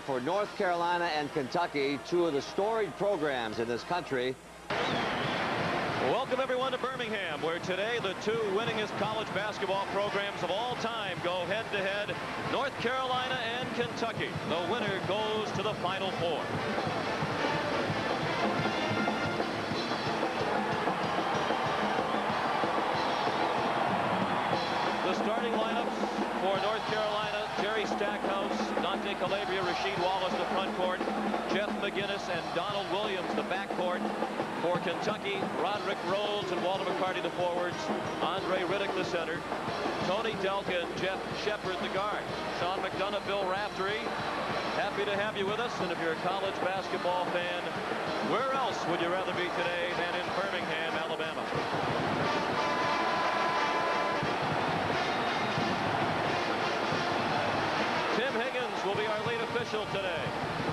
for North Carolina and Kentucky, two of the storied programs in this country. Welcome everyone to Birmingham, where today the two winningest college basketball programs of all time go head-to-head, North Carolina and Kentucky. The winner goes to the Final Four. The starting lineups for North Carolina: Jerry Stackhouse, Dante Calabria, Rasheed Wallace, the front court, Jeff McGinnis and Donald Williams, the backcourt. For Kentucky, Roderick Rhodes and Walter McCarty, the forwards, Andre Riddick, the center, Tony Delka and Jeff Shepard, the guard. Sean McDonough, Bill Raftery, happy to have you with us. And if you're a college basketball fan, where else would you rather be today than in Birmingham, Alabama? Tim Higgins will be our lead official today.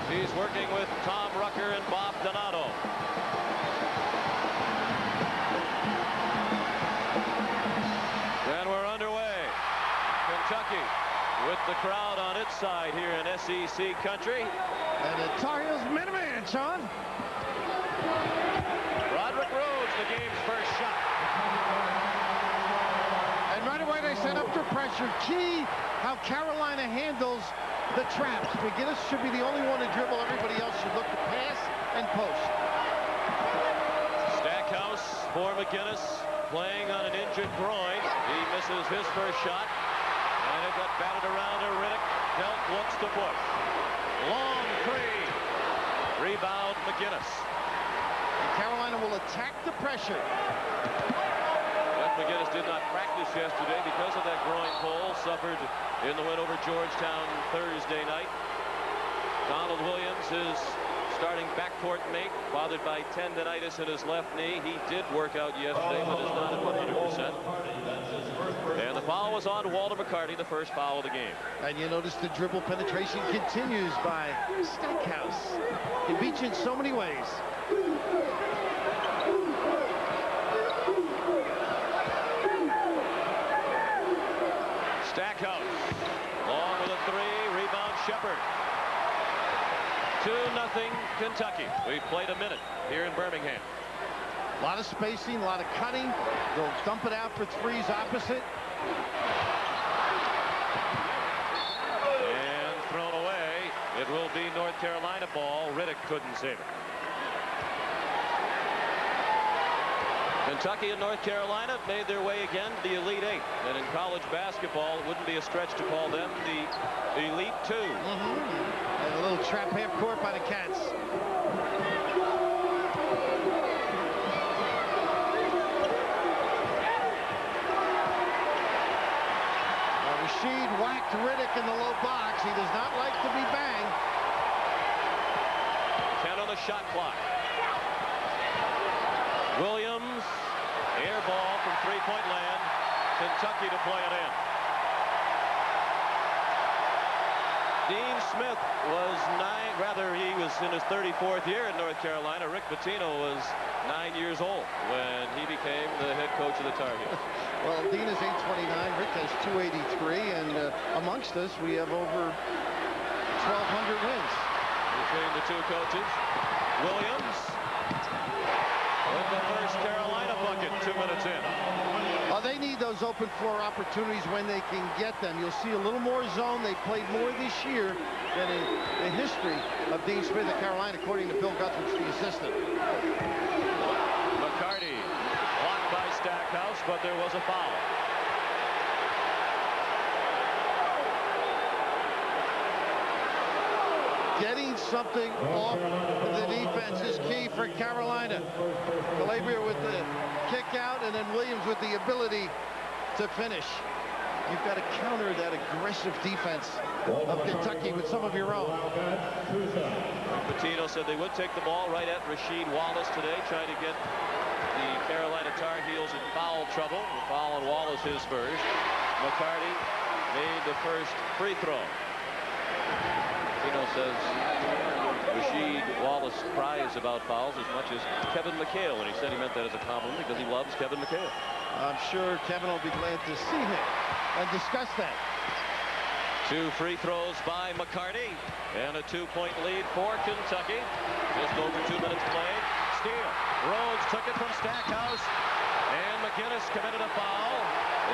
He's working with Tom Rucker and Bob Donato. And we're underway. Kentucky with the crowd on its side here in SEC country. And the Tar Heels man-to-man, Sean. Roderick Rhodes, the game's first shot. And right away they set up their pressure. Key how Carolina handles the traps. McGinnis should be the only one to dribble. Everybody else should look to pass and post. Stackhouse for McGinnis, playing on an injured groin. He misses his first shot. And it got batted around to Riddick. Delk looks to push. Long three. Rebound McGinnis. And Carolina will attack the pressure. Jeff McGinnis did not practice yesterday because of that groin pull. Suffered in the win over Georgetown Thursday night. Donald Williams, his starting backcourt mate, bothered by tendonitis in his left knee. He did work out yesterday, but is not at 100%. And the foul was on Walter McCarty, the first foul of the game. And you notice the dribble penetration continues by Stackhouse. He beats you in so many ways. Stackhouse, long with a three, rebound Shepard. 2-0 Kentucky. We've played a minute here in Birmingham. A lot of spacing, a lot of cutting. They'll dump it out for threes opposite. And thrown away. It will be North Carolina ball. Riddick couldn't save it. Kentucky and North Carolina made their way again to the Elite Eight. And in college basketball, it wouldn't be a stretch to call them the Elite Two. And a little trap half court by the Cats. Rasheed whacked Riddick in the low box. He does not like to be banged. 10 on the shot clock. Williams, air ball from three-point land. Kentucky to play it in. Dean Smith was he was in his 34th year in North Carolina. Rick Pitino was 9 years old when he became the head coach of the Tar Heels. Well, Dean is 829, Rick has 283, and amongst us we have over 1,200 wins. Between the two coaches. Williams with the first Carolina bucket 2 minutes in. They need those open floor opportunities when they can get them. You'll see a little more zone. They played more this year than in the history of Dean Smith at Carolina, according to Bill Guthridge, the assistant. McCarty blocked by Stackhouse, but there was a foul. Getting something off the defense is key for Carolina. Calabria with the kick out, and then Williams with the ability to finish. You've got to counter that aggressive defense of Kentucky with some of your own. Pitino said they would take the ball right at Rasheed Wallace today, trying to get the Carolina Tar Heels in foul trouble. The foul on Wallace, his first. McCarty made the first free throw. Pitino says Rasheed Wallace cries about fouls as much as Kevin McHale, and he said he meant that as a compliment because he loves Kevin McHale. I'm sure Kevin will be glad to see him and discuss that. 2 free throws by McCarty, and a 2-point lead for Kentucky. Just over 2 minutes played. Steal. Rhodes took it from Stackhouse, and McGinnis committed a foul.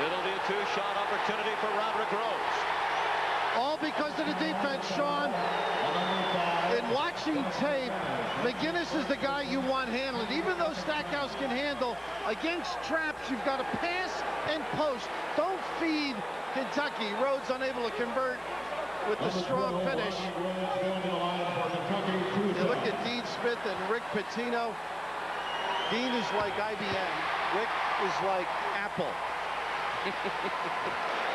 It'll be a 2-shot opportunity for Roderick Rhodes. All because of the defense, Sean. In watching tape, McGinnis is the guy you want handling. Even though Stackhouse can handle, against traps, you've got to pass and post. Don't feed Kentucky. Rhodes unable to convert with the strong finish. You look at Dean Smith and Rick Pitino. Dean is like IBM. Rick is like Apple.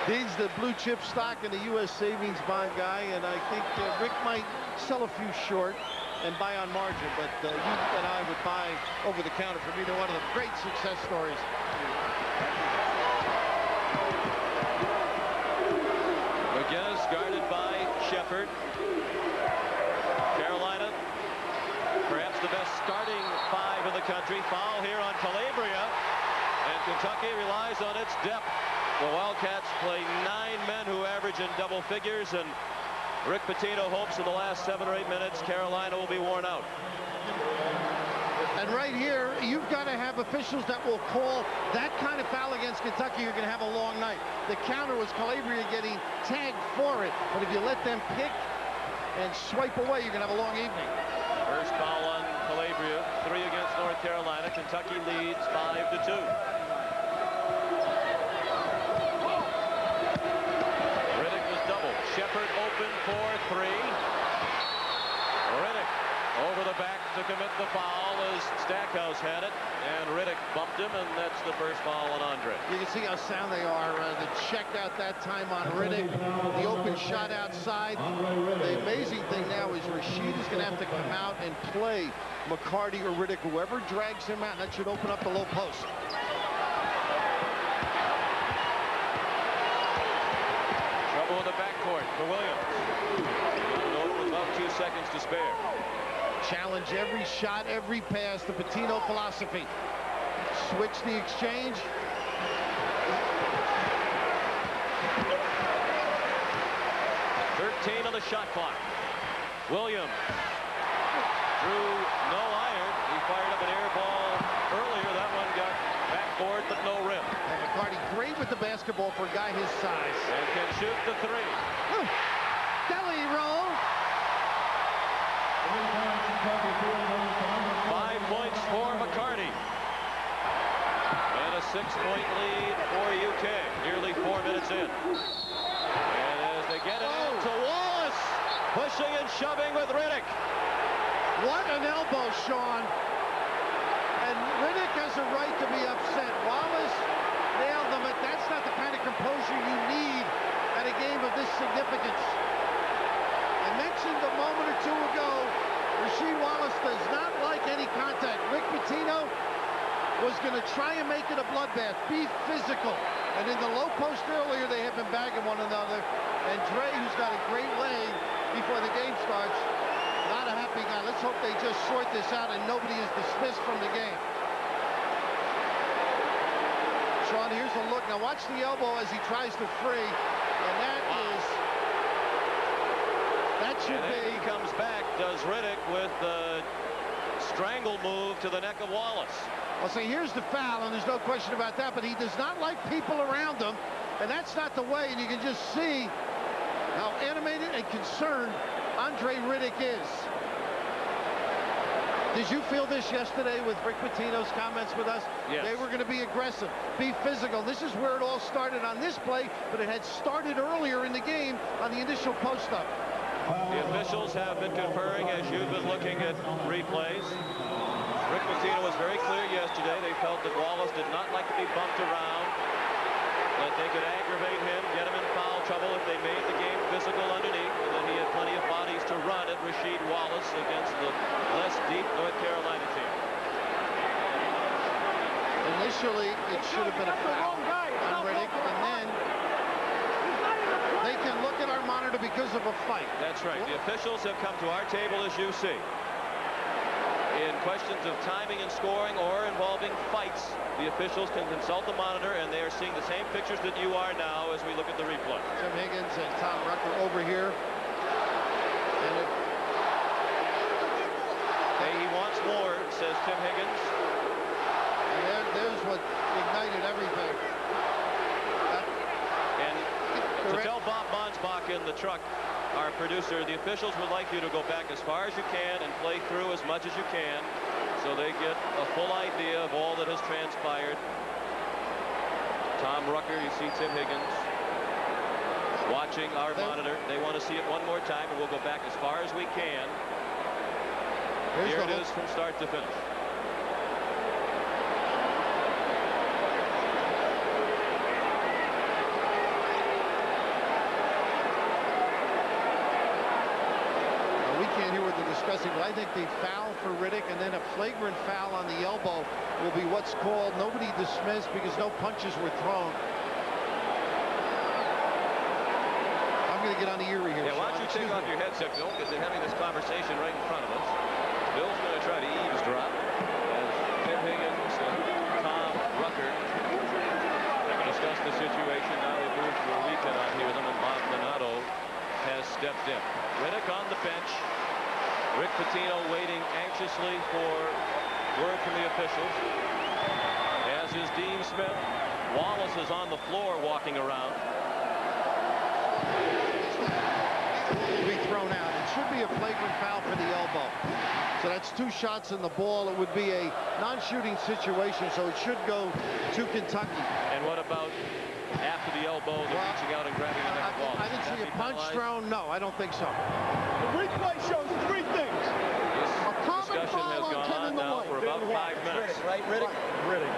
Dean's the blue chip stock and the U.S. savings bond guy, and I think Rick might sell a few short and buy on margin, but you and I would buy over the counter. For me, they're one of the great success stories. McGinnis guarded by Shepherd. Carolina, perhaps the best starting 5 in the country. Foul here on Calabria, and Kentucky relies on its depth. The Wildcats play 9 men who average in double figures, and Rick Pitino hopes in the last 7 or 8 minutes Carolina will be worn out. And right here, you've got to have officials that will call that kind of foul against Kentucky. You're going to have a long night. The counter was Calabria getting tagged for it, but if you let them pick and swipe away, you're going to have a long evening. First foul on Calabria, 3 against North Carolina. Kentucky leads 5-2. Shepherd open for 3. Riddick over the back to commit the foul as Stackhouse had it, and Riddick bumped him, and that's the first foul on Andre. You can see how sound they are. The check out that time on Riddick, the open shot outside. The amazing thing now is Rasheed is going to have to come out and play McCarty or Riddick, whoever drags him out. That should open up the low post. Trouble in the backcourt for Williams. With about 2 seconds to spare. Challenge every shot, every pass, the Pitino philosophy. Switch the exchange. On the shot clock. Williams drew no iron. He fired up an air ball earlier. That one got backboard, but no rim. And McCarty great with the basketball for a guy his size. And can shoot the 3. Deli roll. 5 points for McCarty. And a 6-point lead for UK. Nearly 4 minutes in. And as they get it into Wallace, pushing and shoving with Riddick. What an elbow, Sean. And Riddick has a right to be upset. Wallace nailed him, but that's not the kind of composure you need at a game of this significance. I mentioned a moment or 2 ago, Rasheed Wallace does not like any contact. Rick Pitino was going to try and make it a bloodbath, be physical. And in the low post earlier, they have been bagging one another. And Dre, who's got a great leg before the game starts, not a happy guy. Let's hope they just sort this out and nobody is dismissed from the game. Sean, here's a look. Now watch the elbow as he tries to free. And that should be. He comes back, does Riddick with the strangle move to the neck of Wallace. Well, see, here's the foul, and there's no question about that, but he does not like people around him, and that's not the way, and you can just see how animated and concerned Andre Riddick is. Did you feel this yesterday with Rick Pitino's comments with us? Yes. They were going to be aggressive, be physical. This is where it all started on this play, but it had started earlier in the game on the initial post-up. The officials have been conferring as you've been looking at replays. Rick Pitino was very clear yesterday. They felt that Wallace did not like to be bumped around, that they could aggravate him, get him in foul trouble if they made the game physical underneath, and then he had plenty of bodies to run at Rasheed Wallace against the less deep North Carolina team. Initially, it should have been a foul on Riddick, and then they can look at our monitor because of a fight. That's right. The officials have come to our table, as you see. In questions of timing and scoring or involving fights, the officials can consult the monitor, and they are seeing the same pictures that you are now as we look at the replay. Tim Higgins and Tom Rucker over here. And hey, he wants more, says Tim Higgins. And there's what ignited everything. And to tell Bob Monsbach in the truck, our producer, the officials would like you to go back as far as you can and play through as much as you can so they get a full idea of all that has transpired. Tom Rucker, you see Tim Higgins watching our monitor. They want to see it one more time, and we'll go back as far as we can. Here it is from start to finish. But I think the foul for Riddick and then a flagrant foul on the elbow will be what's called. Nobody dismissed because no punches were thrown. I'm going to get on the Erie here. Yeah, why don't you take off your headset, Bill, because they're having this conversation right in front of us. Bill's going to try to eavesdrop as Tim Higgins and Tom Rucker discuss the situation. Now they move to a weekend on here with them, and Bob Donato has stepped in. Riddick on the bench. Rick Pitino waiting anxiously for word from the officials. As is Dean Smith. Wallace is on the floor walking around. Will be thrown out. It should be a flagrant foul for the elbow. So that's 2 shots in the ball. It would be a non-shooting situation, so it should go to Kentucky. And what about after the elbow, the reaching out and grabbing the neck ball? I didn't see a punch thrown. No, I don't think so. The replay shows 3 things. This discussion has gone on now for about 5 minutes. Riddick.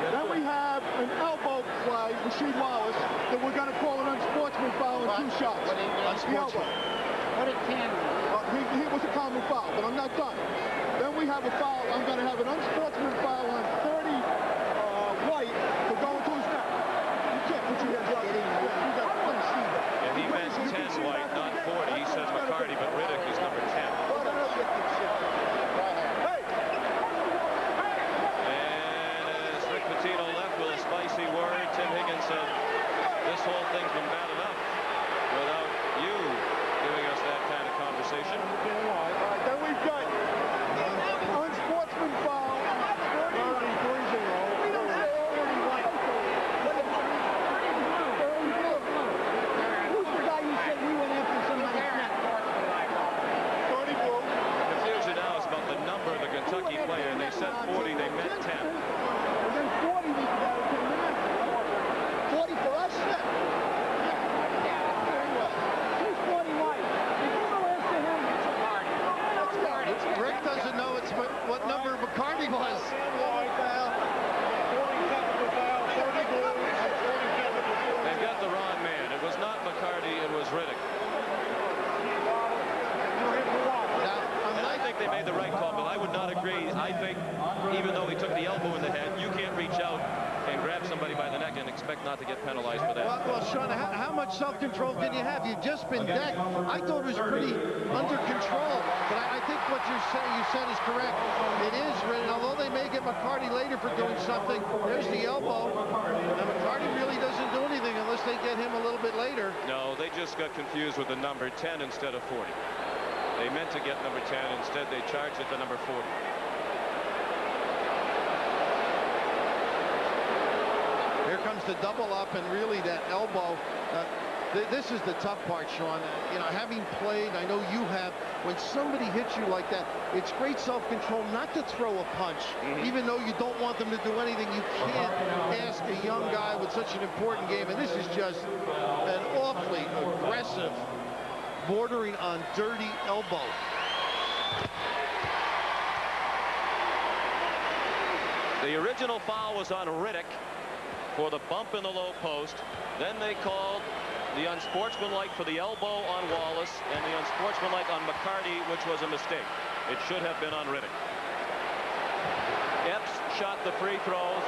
Then we have an elbow play, Rasheed Wallace, that we're going to call an unsportsman foul and 2 shots. Unsportsman. What did Cannon? He was a common foul, but I'm not done. Then we have a foul. I'm going to have an unsportsman foul on 30 White for going to his neck. You can't put your hands out there. You got to see that. And he meant 10 White, not 40. He says McCarty, but Riddick is number 10. Pitino left with a spicy word. Tim Higgins said, this whole thing's been bad enough without you giving us that kind of conversation. Then we've got unsportsman foul. Who's the guy you said we went after somebody's neck? 30 blue. The confusion now is about the number of the Kentucky player. They said 40, they meant 10. 40 for us? Yeah. Who's 40 White? Did you go after him? Rick doesn't know what number McCarty was. They've got the wrong man. It was not McCarty, it was Riddick. And I think they made the right call, but I would not agree. I think even though he took the elbow in the head, you can't reach out and grab somebody by the neck and expect not to get penalized for that. Well, Sean, how much self-control can you have? You've just been decked. I thought it was pretty under control, but I think what you said is correct. It is written, although they may get McCarty later for doing something. There's the elbow. Now, McCarty really doesn't do anything unless they get him a little bit later. No, they just got confused with the number 10 instead of 40. They meant to get number 10. Instead, they charged it to number 40. Here comes the double up, and really that elbow. This is the tough part, Sean. You know, having played, I know you have, when somebody hits you like that, it's great self-control not to throw a punch. Even though you don't want them to do anything, you can't ask a young guy with such an important game, and this is just an awfully aggressive, bordering on dirty elbow. The original foul was on Riddick for the bump in the low post. Then they called the unsportsmanlike for the elbow on Wallace and the unsportsmanlike on McCarty, which was a mistake. It should have been on Riddick. Epps shot the free throws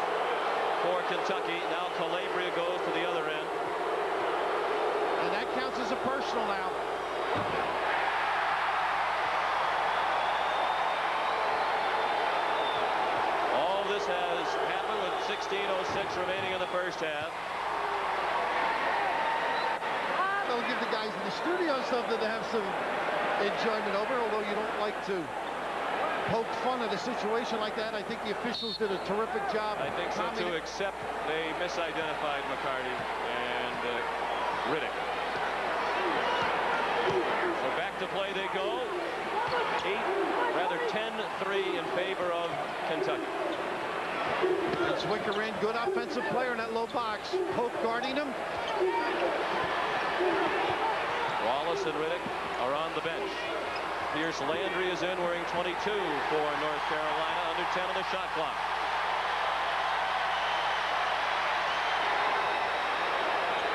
for Kentucky. Now Calabria goes to the other end. And that counts as a personal now. has happened with 16:06 remaining in the first half. That'll give the guys in the studio something to have some enjoyment over, although you don't like to poke fun at a situation like that. I think the officials did a terrific job. I think so too, except they misidentified McCarty and Riddick. So back to play they go. 10-3 in favor of Kentucky. Zwicker in, good offensive player in that low box. Pope guarding him. Wallace and Riddick are on the bench. Pierce Landry is in, wearing 22 for North Carolina, under 10 on the shot clock.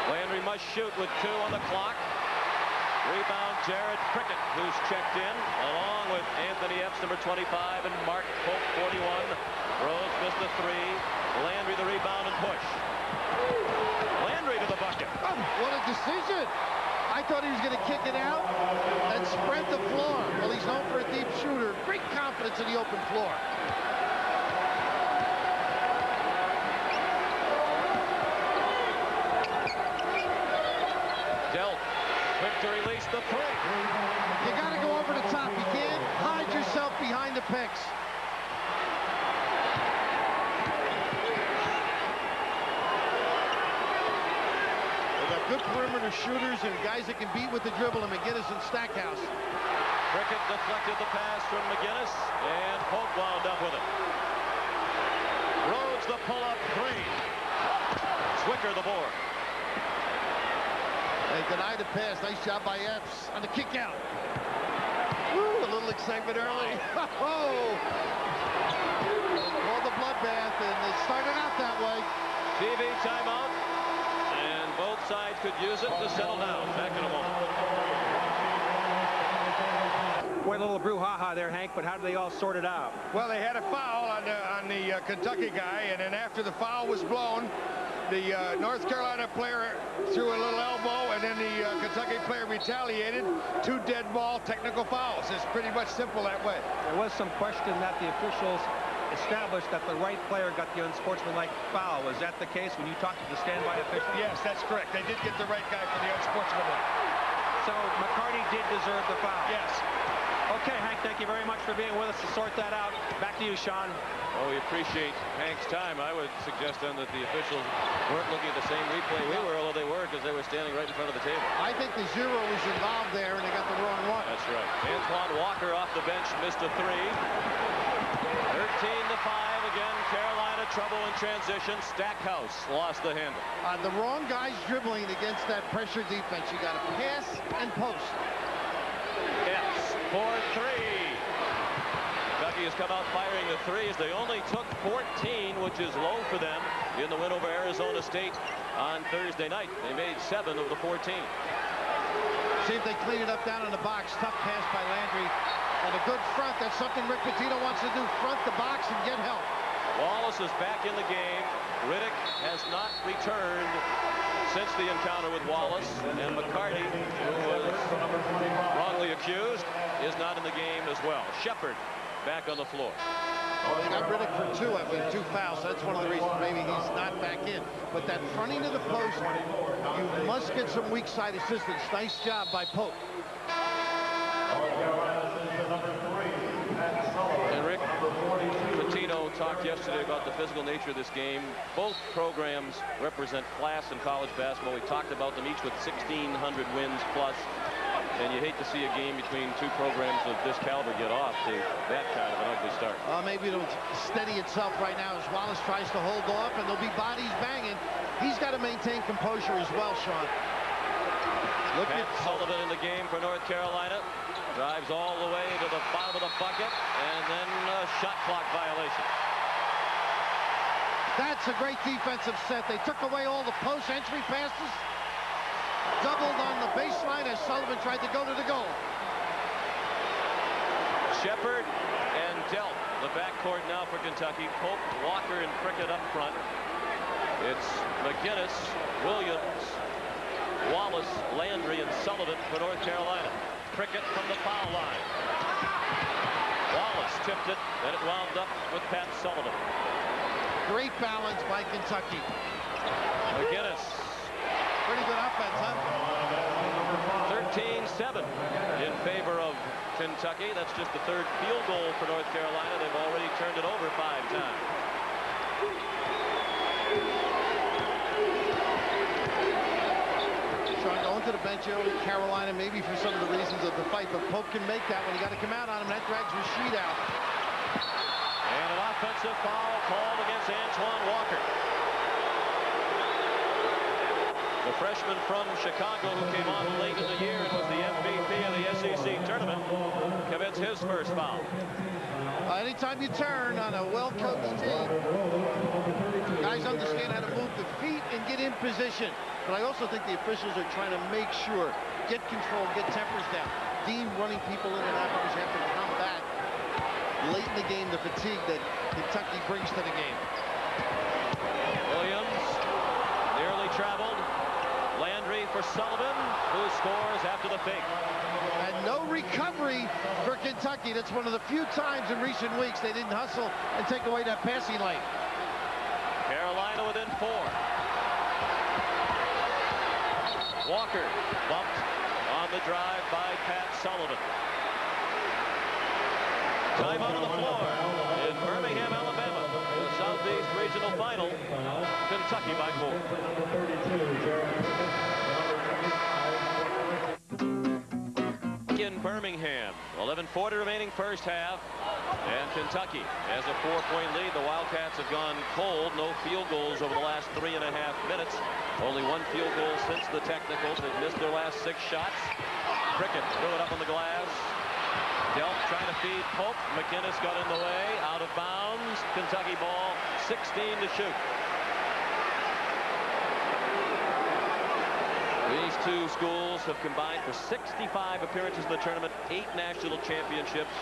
Landry must shoot with 2 on the clock. Rebound, Jared Prickett, who's checked in, along with Anthony Epps, number 25, and Mark Pope, 41. Rose missed the 3. Landry the rebound and push. Landry to the bucket. Oh, what a decision. I thought he was going to kick it out and spread the floor. Well, he's known for a deep shooter. Great confidence in the open floor. Delt, quick to release the 3. You got to go over the top. You can't hide yourself behind the picks. Good perimeter shooters and guys that can beat with the dribble, and McGinnis and Stackhouse. Prickett deflected the pass from McGinnis, and Pope wound up with it. Rhodes the pull-up 3. Zwicker the board. They denied the pass. Nice job by Epps on the kick out. Woo, a little excitement early. Oh! Called the bloodbath, and it started out that way. TV timeout. Both sides could use it to settle down. Back in a moment. Boy, a little brouhaha there, Hank, but how did they all sort it out? Well, they had a foul on the Kentucky guy, and then after the foul was blown, the North Carolina player threw a little elbow, and then the Kentucky player retaliated. 2 dead ball technical fouls. It's pretty much simple that way. There was some question that the officials established that the right player got the unsportsmanlike foul. Was that the case when you talked to the standby official? Yes, that's correct. They did get the right guy for the unsportsmanlike. So McCarty did deserve the foul. Yes. Okay, Hank, thank you very much for being with us to sort that out. Back to you, Sean. Well, we appreciate Hank's time. I would suggest then that the officials weren't looking at the same replay we were, although they were, because they were standing right in front of the table. I think the 0 was involved there, and they got the wrong one. That's right. Antoine Walker off the bench missed a 3. 13-5 again. Carolina trouble in transition. Stackhouse lost the handle. The wrong guys dribbling against that pressure defense. You got to pass and post. Epps for 3. Kentucky has come out firing the 3s. They only took 14, which is low for them in the win over Arizona State on Thursday night. They made 7 of the 14. See if they clean it up down in the box. Tough pass by Landry. And a good front. That's something Rick Pitino wants to do. Front the box and get help. Wallace is back in the game. Riddick has not returned since the encounter with Wallace. And McCarty, who was wrongly accused, is not in the game as well. Shepard back on the floor. Well, they got Riddick for 2 after 2 fouls. That's one of the reasons maybe he's not back in. But that fronting to the post, you must get some weak side assistance. Nice job by Pope. And Rick Pitino talked yesterday about the physical nature of this game. Both programs represent class in college basketball. We talked about them each with 1,600 wins plus. And you hate to see a game between 2 programs of this caliber get off to that kind of an ugly start. Maybe it'll steady itself right now as Wallace tries to hold off, and there'll be bodies banging. He's got to maintain composure as well, Sean. Look at Sullivan in the game for North Carolina. Drives all the way to the bottom of the bucket, and then a shot clock violation. That's a great defensive set. They took away all the post entry passes. Doubled on the baseline as Sullivan tried to go to the goal. Shepard and Delt, the backcourt now for Kentucky. Pope, Walker, and Prickett up front. It's McGinnis, Williams, Wallace, Landry, and Sullivan for North Carolina. Prickett from the foul line. Wallace tipped it, and it wound up with Pat Sullivan. Great balance by Kentucky. McGinnis. Pretty good offense, huh? 13-7 in favor of Kentucky. That's just the third field goal for North Carolina. They've already turned it over 5 times. Sean going to the bench early, Carolina, maybe for some of the reasons of the fight, but Pope can make that when you got to come out on him. That drags Rasheed out. And an offensive foul called against Antoine Walker. The freshman from Chicago who came on late in the year and was the MVP of the SEC tournament commits his first foul. Anytime you turn on a well-coached team, guys understand how to move the feet and get in position. But I also think the officials are trying to make sure, get control, get tempers down. Dean running people in and out because you have to combat late in the game the fatigue that Kentucky brings to the game. Williams nearly traveled. Landry for Sullivan, who scores after the fake. And no recovery for Kentucky. That's one of the few times in recent weeks they didn't hustle and take away that passing lane. Carolina within 4. Walker bumped on the drive by Pat Sullivan. Time out on the floor in Birmingham, Alabama. The Southeast Regional Final. Kentucky by 4. In Birmingham, 11:40 remaining first half. And Kentucky has a 4-point lead. The Wildcats have gone cold. No field goals over the last 3.5 minutes. Only 1 field goal since the technicals. They've missed their last 6 shots. Prickett threw it up on the glass. Delp trying to feed Pope. McGinnis got in the way. Out of bounds. Kentucky ball. 16 to shoot. These two schools have combined for 65 appearances in the tournament, 8 national championships,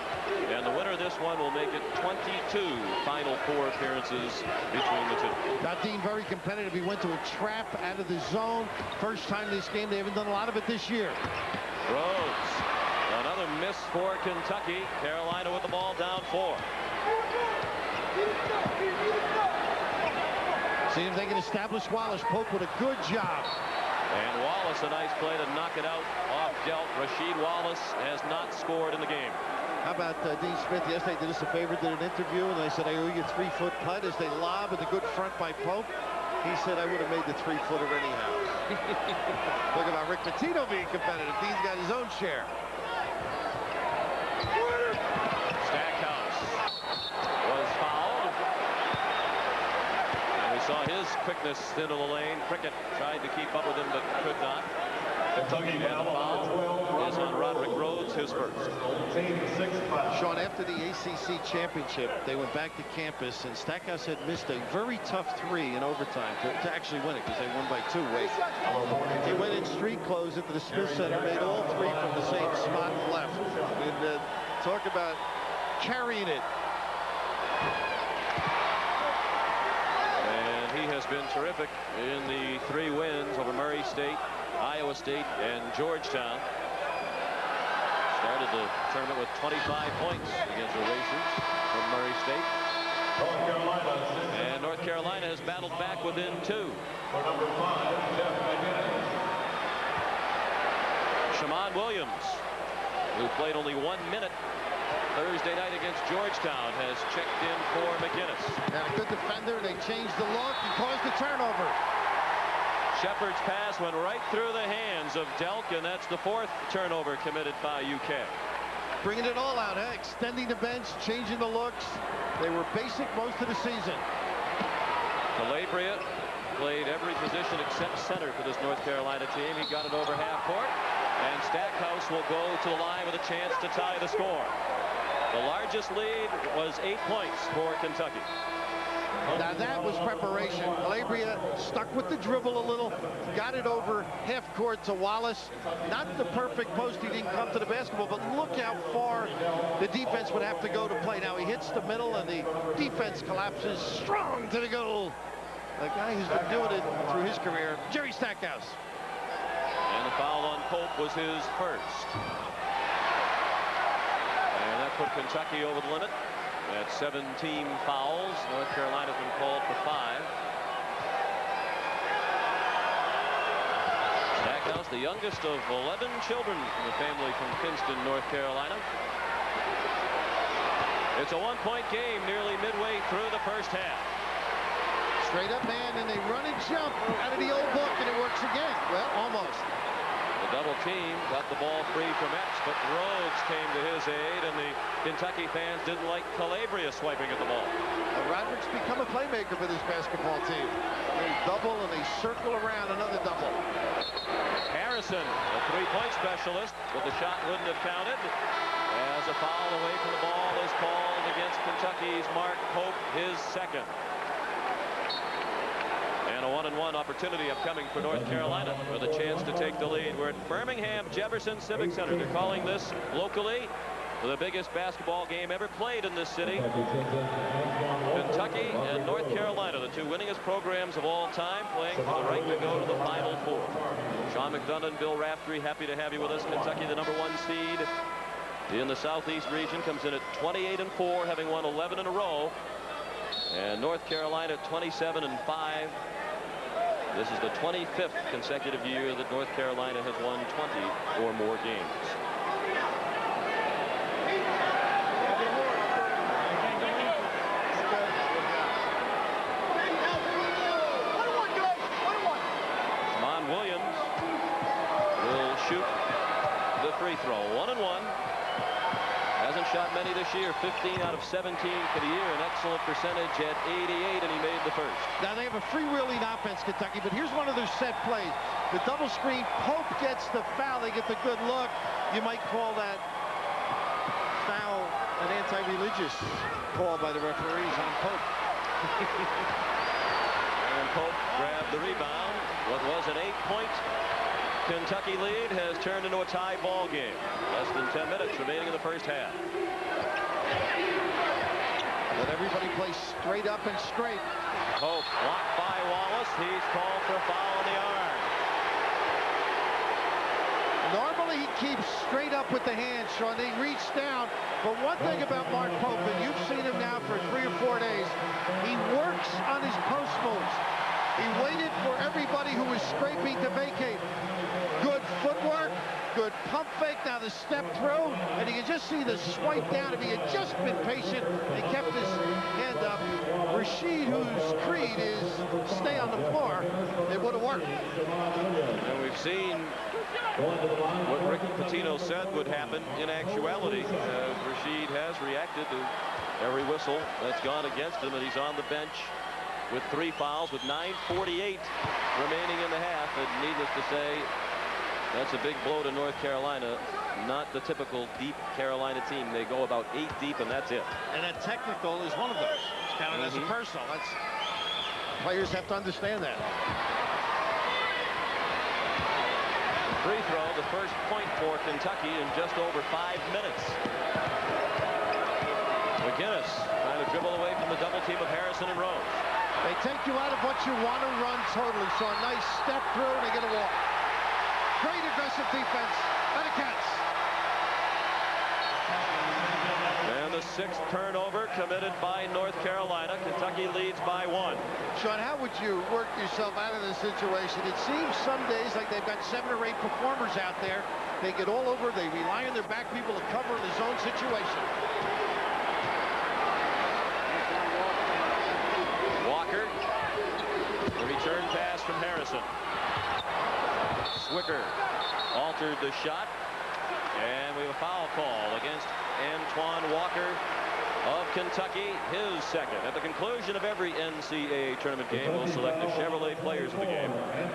and the winner of this one will make it 22 Final Four appearances between the two. Now, Dean, very competitive. He went to a trap out of the zone. First time this game. They haven't done a lot of it this year. Rhodes, another miss for Kentucky. Carolina with the ball down 4. See if they can establish Wallace. Pope with a good job. And Wallace, a nice play to knock it out off Delp. Rasheed Wallace has not scored in the game. How about Dean Smith yesterday did us a favor, did an interview, and they said, I owe you a 3-foot putt as they lob with a good front by Pope. He said, I would have made the 3-footer anyhow. Talk about Rick Pitino being competitive. Dean's got his own share. Stackhouse was fouled. Saw his quickness into the lane. Prickett tried to keep up with him, but could not. And the foul is on Roderick Rhodes, his first. Sean, after the ACC championship, they went back to campus, and Stackhouse had missed a very tough 3 in overtime to actually win it because they won by 2. He went in street clothes into the Smith Center, made all 3 from the same spot and left. And talk about carrying it. He has been terrific in the 3 wins over Murray State, Iowa State, and Georgetown. Started the tournament with 25 points against the Racers from Murray State. And North Carolina has battled back within 2. Shammond Williams, who played only 1 minute Thursday night against Georgetown, has checked in for McGinnis. And a good defender. They changed the look and caused the turnover. Shepard's pass went right through the hands of Delk, and that's the 4th turnover committed by UK. Bringing it all out, huh? Extending the bench, changing the looks. They were basic most of the season. Calabria played every position except center for this North Carolina team. He got it over half court, and Stackhouse will go to the line with a chance to tie the score. The largest lead was 8 points for Kentucky. Now that was preparation. Calabria stuck with the dribble a little, got it over half court to Wallace. Not the perfect post, he didn't come to the basketball, but look how far the defense would have to go to play. Now he hits the middle and the defense collapses strong to the goal. The guy who's been doing it through his career, Jerry Stackhouse. And the foul on Pope was his first. And that put Kentucky over the limit. At 17 fouls, North Carolina's been called for 5. Stackhouse, the youngest of 11 children in the family from Kinston, North Carolina. It's a one-point game nearly midway through the first half. Straight up man, and they run and jump out of the old book, and it works again. Well, almost. The double team got the ball free from Epps, but Rhodes came to his aid, and the Kentucky fans didn't like Calabria swiping at the ball. Roderick's become a playmaker for this basketball team. They double and they circle around another double. Harrison, a three-point specialist, but the shot wouldn't have counted, as a foul away from the ball is called against Kentucky's Mark Pope, his second. And a 1-and-1 opportunity upcoming for North Carolina with a chance to take the lead. We're at Birmingham Jefferson Civic Center. They're calling this locally the biggest basketball game ever played in this city. Kentucky and North Carolina, the two winningest programs of all time, playing for the right to go to the Final Four. Sean McDonough, Bill Raftery, happy to have you with us. Kentucky, the #1 seed in the Southeast region, comes in at 28-4, having won 11 in a row. And North Carolina at 27-5. This is the 25th consecutive year that North Carolina has won 20 or more games. Jamon Williams will shoot the free throw. 1-and-1. Hasn't shot many this year. 15 out of 17 for the year. An excellent percentage at 88, and he made the first. Now they have a freewheeling offense, Kentucky, but here's one of their set plays. The double screen. Pope gets the foul. They get the good look. You might call that foul an anti-religious call by the referees on Pope. And Pope grabbed the rebound. What was an 8-point Kentucky lead has turned into a tie ball game. Less than 10 minutes remaining in the first half. Let everybody play straight up and straight. Pope blocked by Wallace. He's called for a foul on the arm. Normally he keeps straight up with the hands, Sean. They reach down. But one thing about Mark Pope, and you've seen him now for 3 or 4 days, he works on his post moves. He waited for everybody who was scraping to vacate. Good footwork, good pump fake, now the step through, and you can just see the swipe down. If he had just been patient and kept his hand up, Rasheed, whose creed is stay on the floor, it would have worked. And we've seen what Rick Pitino said would happen in actuality. Rasheed has reacted to every whistle that's gone against him, and he's on the bench with 3 fouls with 9:48 remaining in the half. And needless to say, that's a big blow to North Carolina. Not the typical deep Carolina team. They go about 8 deep, and that's it. And that technical is one of those. It's counted as a personal. That's, players have to understand that. Free throw, the first point for Kentucky in just over 5 minutes. McGinnis trying to dribble away from the double team of Harrison and Rose. They take you out of what you want to run totally. So a nice step through, and they get a walk. Great aggressive defense by the Cats. And the 6th turnover committed by North Carolina. Kentucky leads by 1. Sean, how would you work yourself out of this situation? It seems some days like they've got 7 or 8 performers out there. They get all over. They rely on their back people to cover the zone situation. Walker. The return pass from Harrison. Swicker altered the shot, and we have a foul call against Antoine Walker of Kentucky, his second. At the conclusion of every NCAA tournament game, we'll select the Chevrolet players of the game.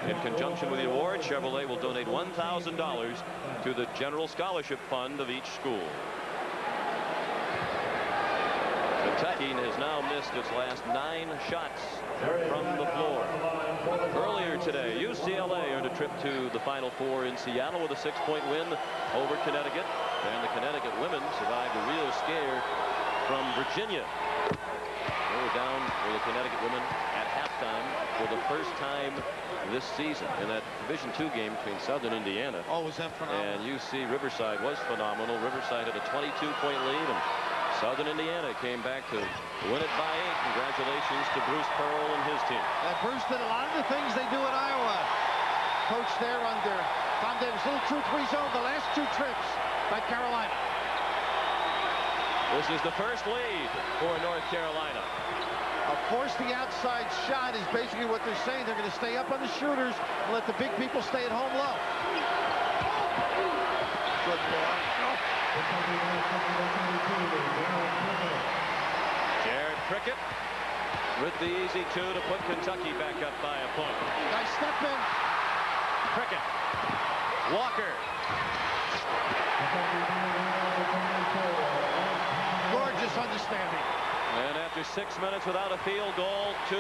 In conjunction with the award, Chevrolet will donate $1,000 to the General Scholarship Fund of each school. Kentucky has now missed its last 9 shots from the floor. Earlier today, UCLA earned a trip to the Final Four in Seattle with a 6-point win over Connecticut. And the Connecticut women survived a real scare from Virginia. They were down for the Connecticut women at halftime for the first time this season in that Division II game between Southern Indiana. Oh, was that phenomenal? And UC Riverside was phenomenal. Riverside had a 22-point lead, and Southern Indiana came back to win it by 8. Congratulations to Bruce Pearl and his team. Bruce did a lot of the things they do at Iowa. Coach there under Tom Davis. Little 2-3 zone the last 2 trips by Carolina. This is the first lead for North Carolina. Force the outside shot is basically what they're saying. They're going to stay up on the shooters and let the big people stay at home low. Good boy. Jared Prickett with the easy 2 to put Kentucky back up by a point. Nice step in. Prickett. Walker. Gorgeous understanding. And after 6 minutes without a field goal, 2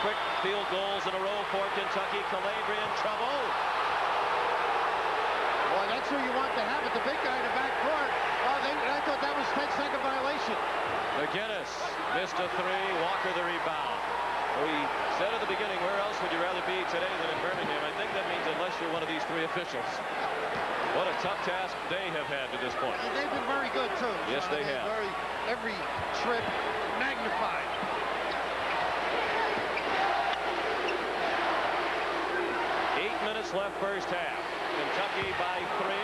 quick field goals in a row for Kentucky. Calabria in trouble. Boy, that's who you want to have it, the big guy in the backcourt. Oh, I thought that was 10-second violation. McGinnis missed a 3. Walker the rebound. We said at the beginning, where else would you rather be today than in Birmingham? I think that means unless you're one of these 3 officials. What a tough task they have had to this point. And they've been very good, too. Yes, they have. Every trip magnified. Minutes left first half. Kentucky by 3.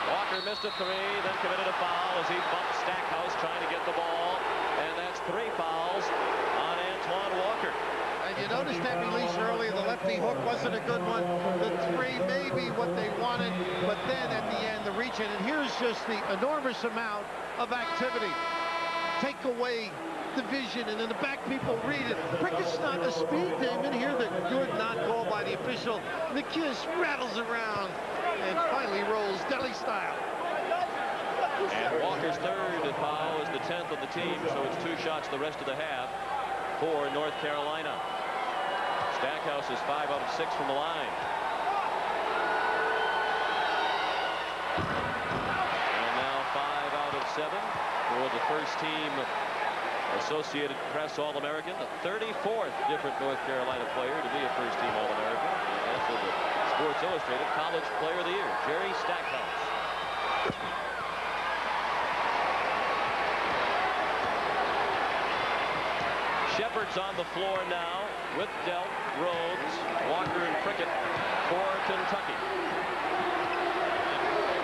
Walker missed a 3, then committed a foul as he bumped Stackhouse trying to get the ball. And that's 3 fouls on Antoine Walker. And you noticed that release earlier, the lefty hook wasn't a good one. The 3 may be what they wanted, but then at the end, the reach in. And here's just the enormous amount of activity. Take away the vision, and then the back people read it. Prickett's not a speed demon here. The good not called by the official. McKiss rattles around and finally rolls deli style. And Walker's 3rd foul is the 10th of the team, so it's 2 shots the rest of the half for North Carolina. Stackhouse is 5 out of 6 from the line. And now 5 out of 7 for the first team Associated Press All-American, the 34th different North Carolina player to be a first-team All-American. Also the Sports Illustrated College Player of the Year, Jerry Stackhouse. Shepard's on the floor now with Delp, Rhodes, Walker, and Prickett for Kentucky.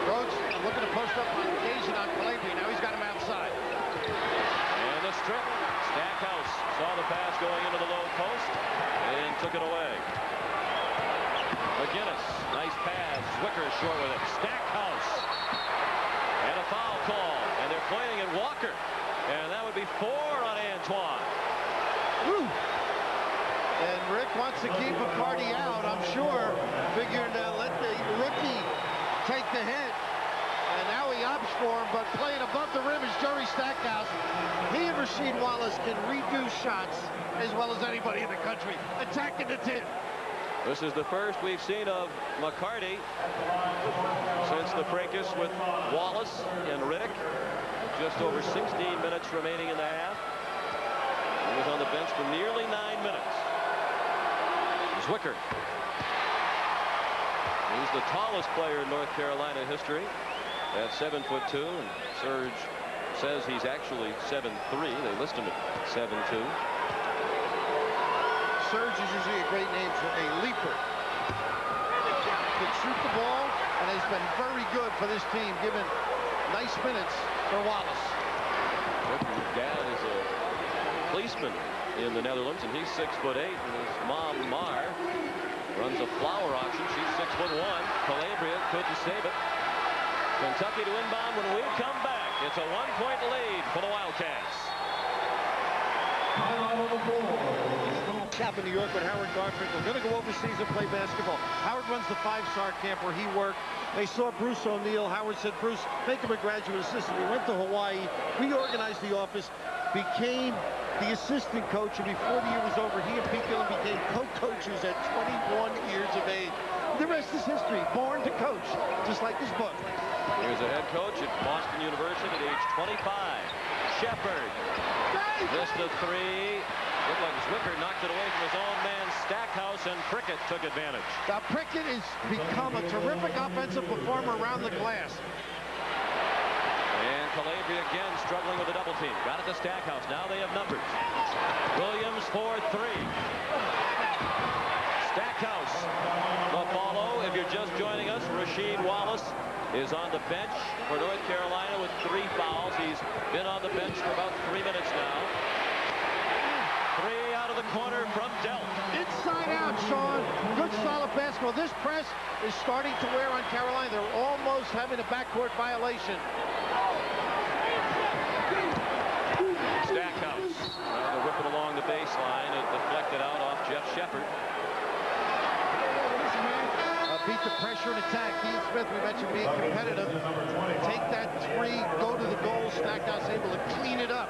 Rhodes looking to post up on occasion on Calabria. Now he's got him outside. And the strip. Stackhouse saw the pass going into the low post and took it away. McGinnis, nice pass. Zwicker short with it. Stackhouse. And a foul call. And they're pointing at Walker. And that would be 4 on Antoine. Woo. And Rick wants to keep McCarty out, I'm sure, figuring to let the rookie take the hit. And now he opts for him, but playing above the rim is Jerry Stackhouse. He and Rasheed Wallace can redo shots as well as anybody in the country. Attacking the tip. This is the first we've seen of McCarty since the fracas with Wallace and Riddick. Just over 16 minutes remaining in the half. He was on the bench for nearly 9 minutes. Zwicker. He's the tallest player in North Carolina history at 7'2", and Serge says he's actually 7'3". They list him at 7'2". Serge is usually a great name for a leaper. Can shoot the ball and has been very good for this team, given nice minutes for Wallace. His dad is a policeman in the Netherlands, and he's 6'8", and his mom, Mar, runs a flower auction. She's 6'1". Calabria couldn't save it. Kentucky to inbound when we come back. It's a 1-point lead for the Wildcats. Cap in New York with Howard Garfinkel. Going to go overseas and play basketball. Howard runs the 5-star camp where he worked. They saw Bruce O'Neill. Howard said, Bruce, make him a graduate assistant. We went to Hawaii, reorganized the office, became the assistant coach, and before the year was over, he and Pete Gillen became co-coaches at 21 years of age. The rest is history. Born to coach, just like his book. He was a head coach at Boston University at age 25. Shepard missed a 3. Looked like Zwicker knocked it away from his own man Stackhouse, and Prickett took advantage. Now Prickett has become a terrific offensive performer around the glass. And Calabria again struggling with a double team. Got it to Stackhouse. Now they have numbers. Williams for 3. Stackhouse. The follow. If you're just joining us, Rasheed Wallace is on the bench for North Carolina with 3 fouls. He's been on the bench for about 3 minutes now. 3 out of the corner from Delk. Inside out, Sean. Good solid basketball. This press is starting to wear on Carolina. They're almost having a backcourt violation. Stackhouse trying to rip it along the baseline. It deflected out off Jeff Shepard. Beat the pressure and attack. Dean Smith, we mentioned being competitive. Take that 3, go to the goal. Stackhouse able to clean it up.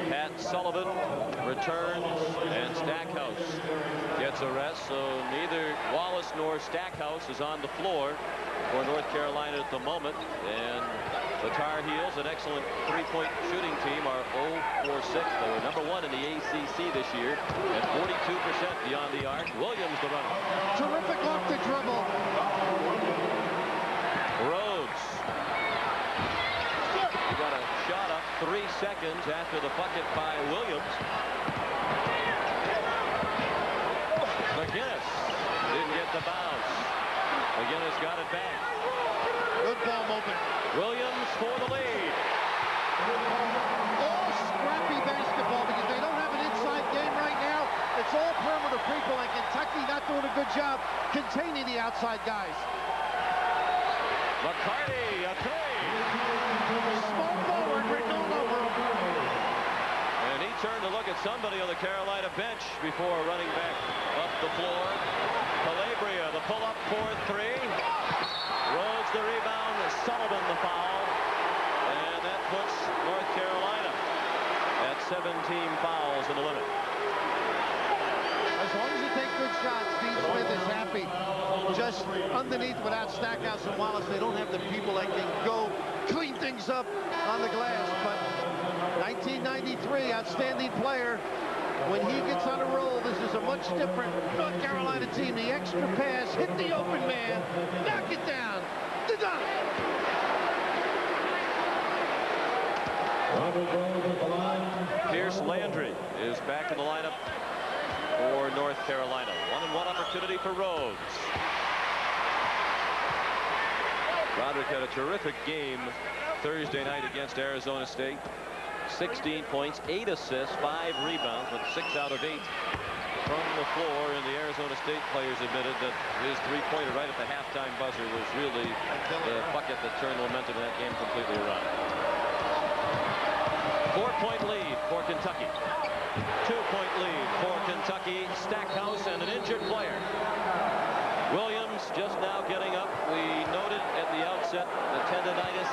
Pat Sullivan returns, and Stackhouse gets a rest. So neither Wallace nor Stackhouse is on the floor for North Carolina at the moment. And the Tar Heels, an excellent 3-point shooting team, are 0-for-6. They were #1 in the ACC this year at 42% beyond the arc. Williams, the runner. Terrific off the dribble. Rhodes. He got a shot up 3 seconds after the bucket by Williams. McGinnis didn't get the bounce. McGinnis got it back. Good ball movement. Williams for the lead. All scrappy basketball because they don't have an inside game right now. It's all perimeter people, and Kentucky not doing a good job containing the outside guys. McCarty, a 3. Small forward written all over him. And he turned to look at somebody on the Carolina bench before running back up the floor. Calabria, the pull-up for 3. Rhodes the rebound. Sullivan the foul. And that puts North Carolina at 17 fouls in the limit. As long as you take good shots, Dean Smith is happy. Just underneath without Stackhouse and Wallace, they don't have the people that can go clean things up on the glass. But 1993, outstanding player. When he gets on a roll, this is a much different North Carolina team. The extra pass, hit the open man, knock it down. They're done. Pierce Landry is back in the lineup for North Carolina. 1-and-1 opportunity for Rhodes. Roderick had a terrific game Thursday night against Arizona State. 16 points, 8 assists, 5 rebounds, with 6 out of 8 from the floor. And the Arizona State players admitted that his 3-pointer right at the halftime buzzer was really the bucket that turned the momentum of that game completely around. 4-point lead for Kentucky. 2-point lead for Kentucky. Stackhouse and an injured player. Williams just now getting up. We noted at the outset the tendonitis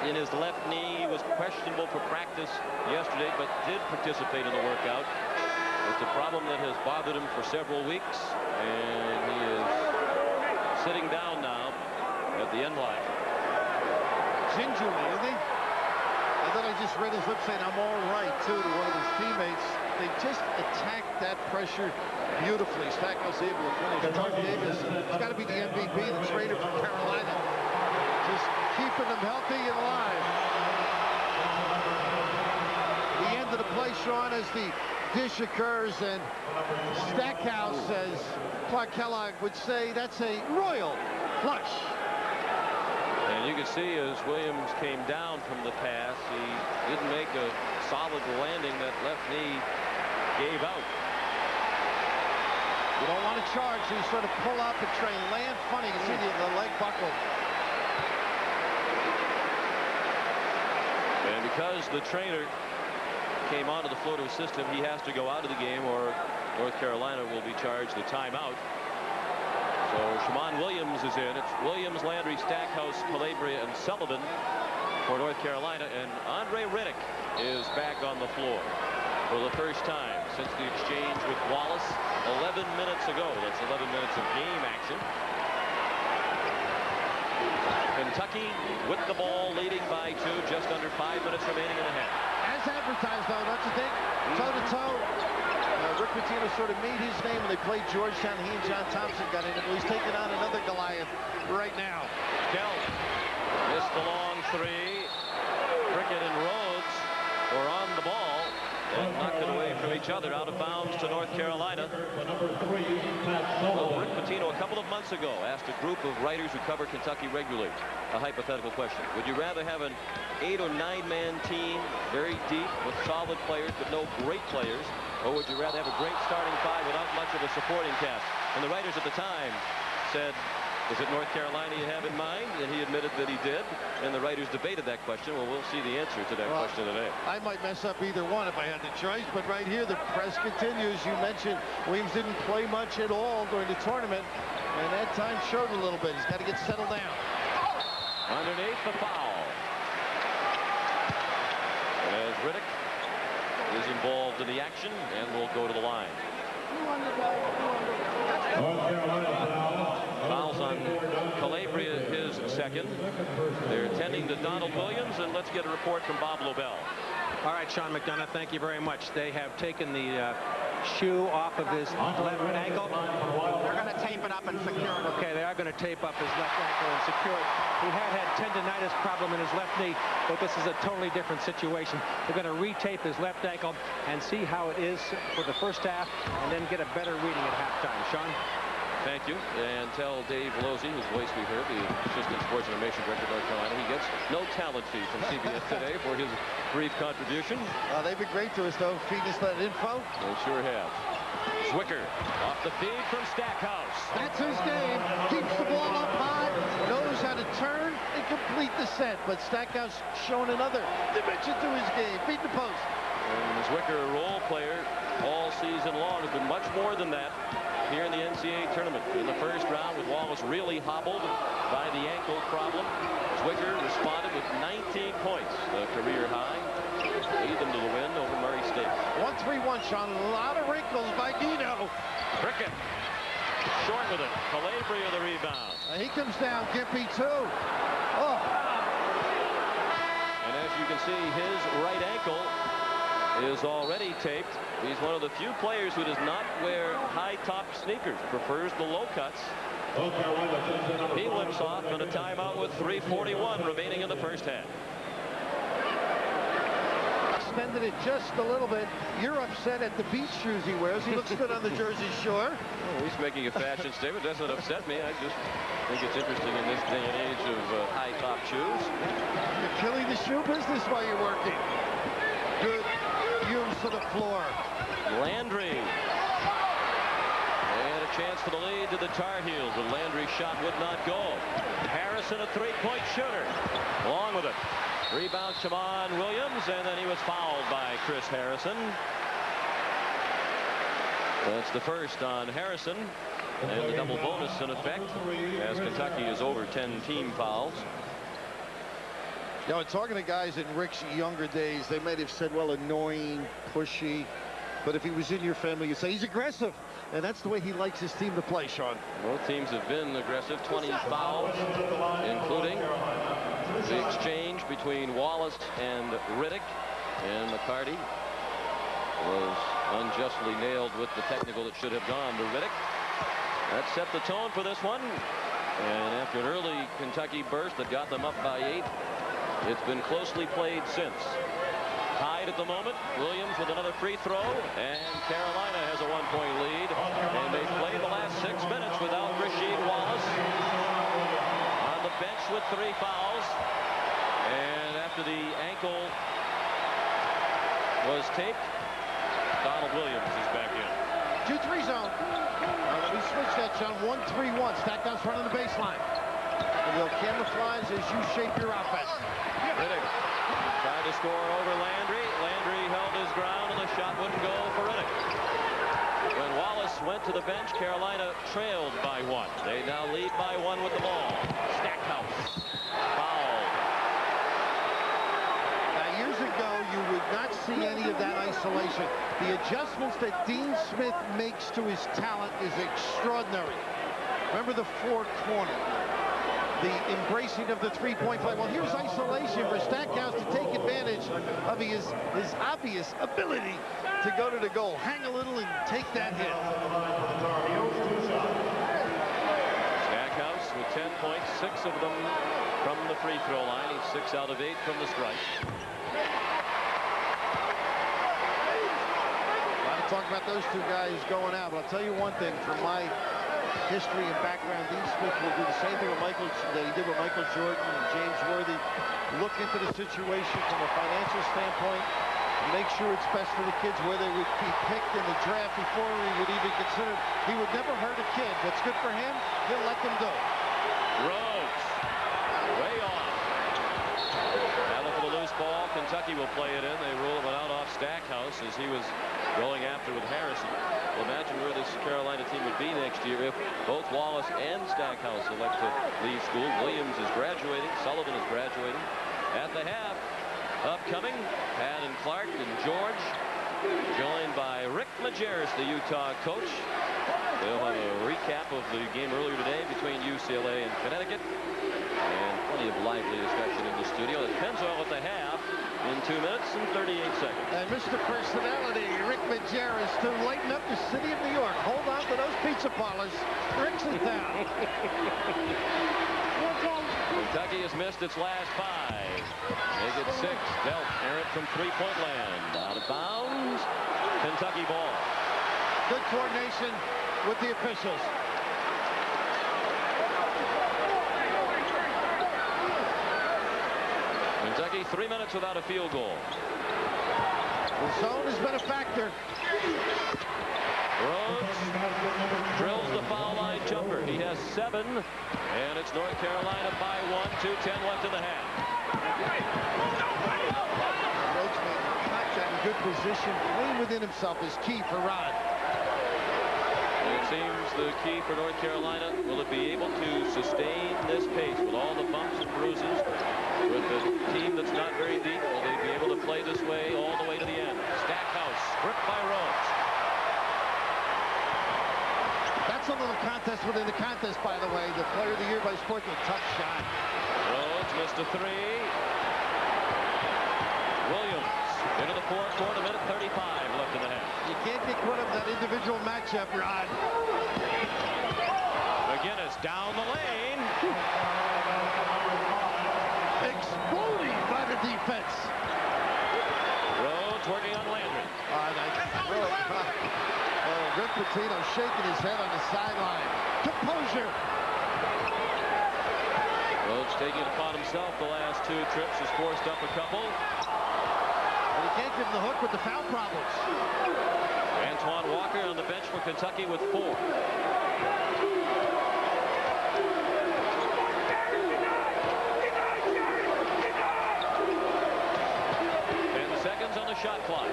in his left knee. He was questionable for practice yesterday, but did participate in the workout. It's a problem that has bothered him for several weeks, and he is sitting down now at the end line. Gingerly, isn't he? And then I just read his lips saying, "I'm all right," too, to one of his teammates. They just attacked that pressure beautifully. Stackhouse able to finish. Mark Davis, it's got to be the MVP, the trainer from Carolina. Just keeping them healthy and alive. The end of the play, Sean, as the dish occurs, and Stackhouse, as Clark Kellogg would say, that's a royal flush. And you can see as Williams came down from the pass, he didn't make a solid landing. That left knee gave out. You don't want to charge, so you sort of pull up and try and land funny. You see the leg buckle. And because the trainer came onto the floor to assist him, he has to go out of the game, or North Carolina will be charged a timeout. So Shammond Williams is in. It's Williams, Landry, Stackhouse, Calabria, and Sullivan for North Carolina. And Andre Riddick is back on the floor for the first time since the exchange with Wallace 11 minutes ago. That's 11 minutes of game action. Kentucky with the ball, leading by 2, just under 5 minutes remaining in the half. As advertised, though, don't you think? Toe-to-toe. Rick Pitino sort of made his name when they played Georgetown. He and John Thompson got in it. Well, he's taking on another Goliath right now. Kell missed the three. Prickett and Rhodes were on the ball and knocked it away from each other, out of bounds to North Carolina. Well, Rick Pitino a couple of months ago asked a group of writers who cover Kentucky regularly a hypothetical question. Would you rather have an 8 or 9-man team, very deep with solid players but no great players, or would you rather have a great starting five without much of a supporting cast? And the writers at the time said, is it North Carolina you have in mind? And he admitted that he did. And the writers debated that question. Well, we'll see the answer to that question today. I might mess up either one if I had the choice, but right here the press continues. You mentioned Williams didn't play much at all during the tournament, and that time showed a little bit. He's got to get settled down. Underneath the foul. As Riddick is involved in the action and will go to the line. Fouls on Calabria, his second. They're tending to Donald Williams, and let's get a report from Bob Lobel. All right, Sean McDonough, thank you very much. They have taken the shoe off of his left ankle. They're going to tape it up and secure it. Okay, they are going to tape up his left ankle and secure it. He had tendonitis problem in his left knee, but this is a totally different situation. They're going to retape his left ankle and see how it is for the first half, and then get a better reading at halftime. Sean? Thank you. And tell Dave Losey, whose voice we heard, the Assistant Sports Information Director of North Carolina, he gets no talent fee from CBS today for his brief contribution. They've been great to us, though, feeding us that info. They sure have. Zwicker off the feed from Stackhouse. That's his game. Keeps the ball up high, knows how to turn and complete the set. But Stackhouse showing another dimension to his game. Beat the post. And Zwicker, a role player all season long, has been much more than that here in the NCAA tournament. In the first round, with Wallace really hobbled by the ankle problem, Zwicker responded with 19 points, a career high. Lead them to the win over Murray State. 1-3-1, Sean. A lot of wrinkles by Dino. Prickett short with it. Calabria the rebound. He comes down. Gimpy too. Oh. And as you can see, his right ankle is already taped. He's one of the few players who does not wear high-top sneakers, prefers the low cuts. He limps off on a timeout with 3:41 remaining in the first half. Extended it just a little bit. You're upset at the beach shoes he wears. He looks good on the Jersey Shore. Oh, he's making a fashion statement. Doesn't upset me. I just think it's interesting in this day and age of high-top shoes. You're killing the shoe business while you're working. Good use to the floor. Landry. They had a chance for the lead to the Tar Heels, but Landry's shot would not go. Harrison, a three-point shooter. Along with it. Rebound, Shammond Williams, and then he was fouled by Chris Harrison. That's the first on Harrison, and the double bonus in effect as Kentucky is over 10 team fouls. You know, talking to guys in Rick's younger days, they might have said, well, annoying, pushy. But if he was in your family, you'd say he's aggressive. And that's the way he likes his team to play, Sean. Both teams have been aggressive. 20 fouls, including the exchange between Wallace and Riddick. And McCarty was unjustly nailed with the technical that should have gone to Riddick. That set the tone for this one. And after an early Kentucky burst that got them up by 8, it's been closely played since. Tied at the moment. Williams with another free throw, and Carolina has a 1-point lead. And they played the last 6 minutes without Rasheed Wallace. On the bench with 3 fouls. And after the ankle was taped, Donald Williams is back in. 2-3 zone. Let me switch that, John. 1-3-1. Stackhouse running the baseline. And they'll camouflage as you shape your offense. Riddick tried to score over Landry. Landry held his ground, and the shot wouldn't go for Riddick. When Wallace went to the bench, Carolina trailed by 1. They now lead by 1 with the ball. Stackhouse fouled. Now, years ago, you would not see any of that isolation. The adjustments that Dean Smith makes to his talent is extraordinary. Remember the 4-corner. The embracing of the three-point play. Well, here's isolation for Stackhouse to take advantage of his obvious ability to go to the goal. Hang a little and take that hit. Stackhouse with 10 points, 6 of them from the free throw line. He's 6 out of 8 from the stripe. A lot of talk about those two guys going out, but I'll tell you one thing from my history and background. Dean Smith will do the same thing with Michael that he did with Michael Jordan and James Worthy. Look into the situation from a financial standpoint and make sure it's best for the kids where they would be picked in the draft before he would even consider. He would never hurt a kid. What's good for him, he'll let them do. Rhodes, way off. Now for the loose ball. Kentucky will play it in. They rule it out off Stackhouse as he was going after with Harrison. Well, imagine where this Carolina team would be next year if both Wallace and Stackhouse elect to leave school. Williams is graduating. Sullivan is graduating. At the half, upcoming, Pat and Clark and George, joined by Rick Majerus, the Utah coach. They'll have a recap of the game earlier today between UCLA and Connecticut. And plenty of lively discussion in the studio. It's Pennzoil at the half in 2 minutes and 38 seconds. And Mr. Personality, Rick Majerus, to lighten up the city of New York. Hold on to those pizza parlors. Rick's is down. Kentucky has missed its last 5. Make it 6. Belt, errant from three-point land. Out of bounds. Kentucky ball. Good coordination with the officials. Kentucky 3 minutes without a field goal. The zone has been a factor. Rhodes drills the foul line jumper. He has 7, and it's North Carolina by 1. 2:10 left in the half. Rhodes made contact in good position. Playing within himself is key for Rod. It seems the key for North Carolina, will it be able to sustain this pace with all the bumps and bruises? With the team that's not very deep, will they be able to play this way all the way to the end? Stackhouse, stripped by Rhodes. That's a little contest within the contest, by the way. The player of the year by Sportsman. Tough shot. Rhodes missed a 3. Williams into the fourth quarter, minute 35 left in the half. You can't get rid of that individual matchup, Rod. McGinnis down the lane. Exploding by the defense. Rhodes working on Landry. Rick Pitino shaking his head on the sideline. Composure. Rhodes taking it upon himself the last 2 trips, has forced up a couple. And he can't give him the hook with the foul problems. Antoine Walker on the bench for Kentucky with 4. 10 seconds on the shot clock.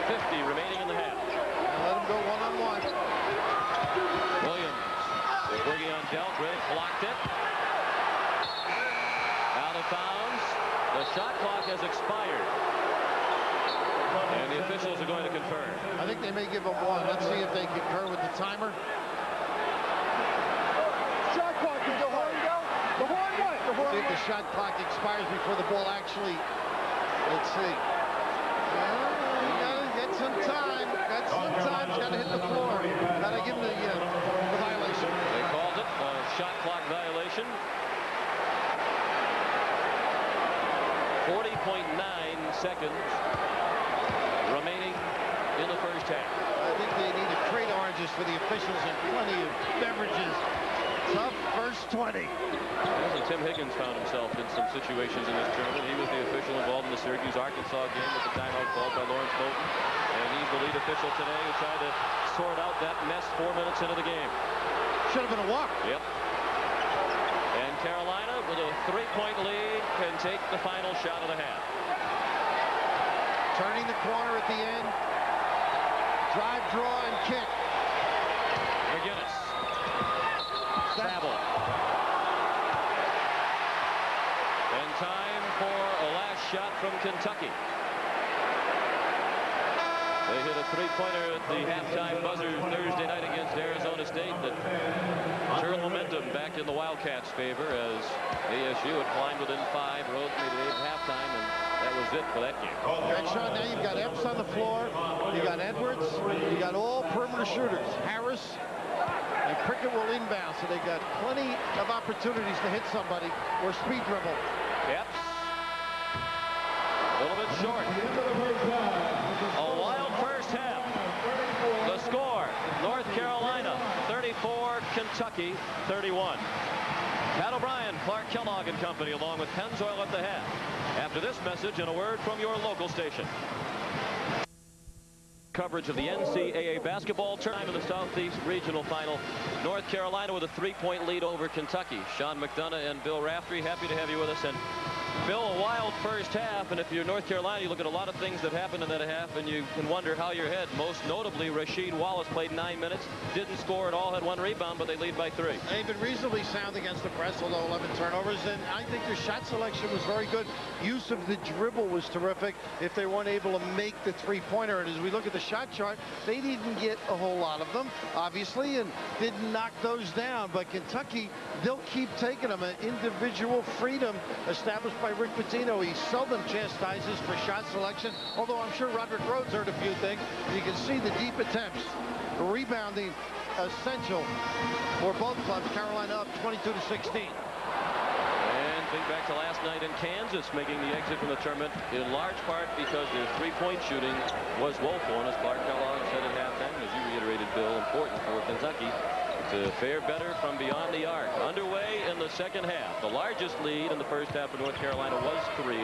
50 remaining in the half. Let him go one-on-one. Williams is working on Delgray, blocked it. Out of bounds. The shot clock has expired. And the officials are going to confer. I think they may give him 1. Let's see if they concur with the timer. Shot clock is the horn go. The horn what? The horn. See if the shot clock expires before the ball actually. Let's see. You gotta get some time. Got some time. Gotta hit the floor. Gotta give him the violation. They called it a shot clock violation. 40.9 seconds remaining in the first half. I think they need to trade oranges for the officials and plenty of beverages. Tough first 20. Tim Higgins found himself in some situations in this tournament. He was the official involved in the Syracuse-Arkansas game with the timeout called by Lawrence Moulton. And he's the lead official today who tried to sort out that mess 4 minutes into the game. Should have been a walk. Yep. And Carolina, with a 3-point lead, can take the final shot of the half. Turning the corner at the end. Drive, draw, and kick. McGinnis. Saville. And time for a last shot from Kentucky. They hit a 3-pointer at the halftime buzzer Thursday night against Arizona State that turned momentum back in the Wildcats' favor as ASU had climbed within 5. Rhodes made it 8 at halftime, and that was it for that game. And Sean, now you've got Epps on the floor. You got Edwards. You got all perimeter shooters. Harris and Prickett will inbound, so they got plenty of opportunities to hit somebody or speed dribble. Epps. A little bit short. A wild first half. The score, North Carolina 34, Kentucky 31. Pat O'Brien, Clark Kellogg and company, along with Pennzoil at the half. After this message and a word from your local station. Coverage of the NCAA basketball tournament in the Southeast Regional Final. North Carolina with a 3-point lead over Kentucky. Sean McDonough and Bill Raftery, happy to have you with us. And Bill, a wild first half, and if you're North Carolina, you look at a lot of things that happened in that half, and you can wonder how you're head. Most notably, Rasheed Wallace played 9 minutes, didn't score at all, had 1 rebound, but they lead by 3. They've been reasonably sound against the press, although 11 turnovers, and I think their shot selection was very good. Use of the dribble was terrific if they weren't able to make the three-pointer. And as we look at the shot chart, they didn't get a whole lot of them, obviously, and didn't knock those down. But Kentucky, they'll keep taking them. An individual freedom established by Rick Pitino. He seldom chastises for shot selection, although I'm sure Roderick Rhodes heard a few things. You can see the deep attempts. Rebounding essential for both clubs. Carolina up 22-16. And think back to last night in Kansas, making the exit from the tournament in large part because their three-point shooting was woeful. And as Clark Kellogg said at halftime, as you reiterated, Bill, important for Kentucky to fare better from beyond the arc. Underway in the second half. The largest lead in the first half for North Carolina was 3.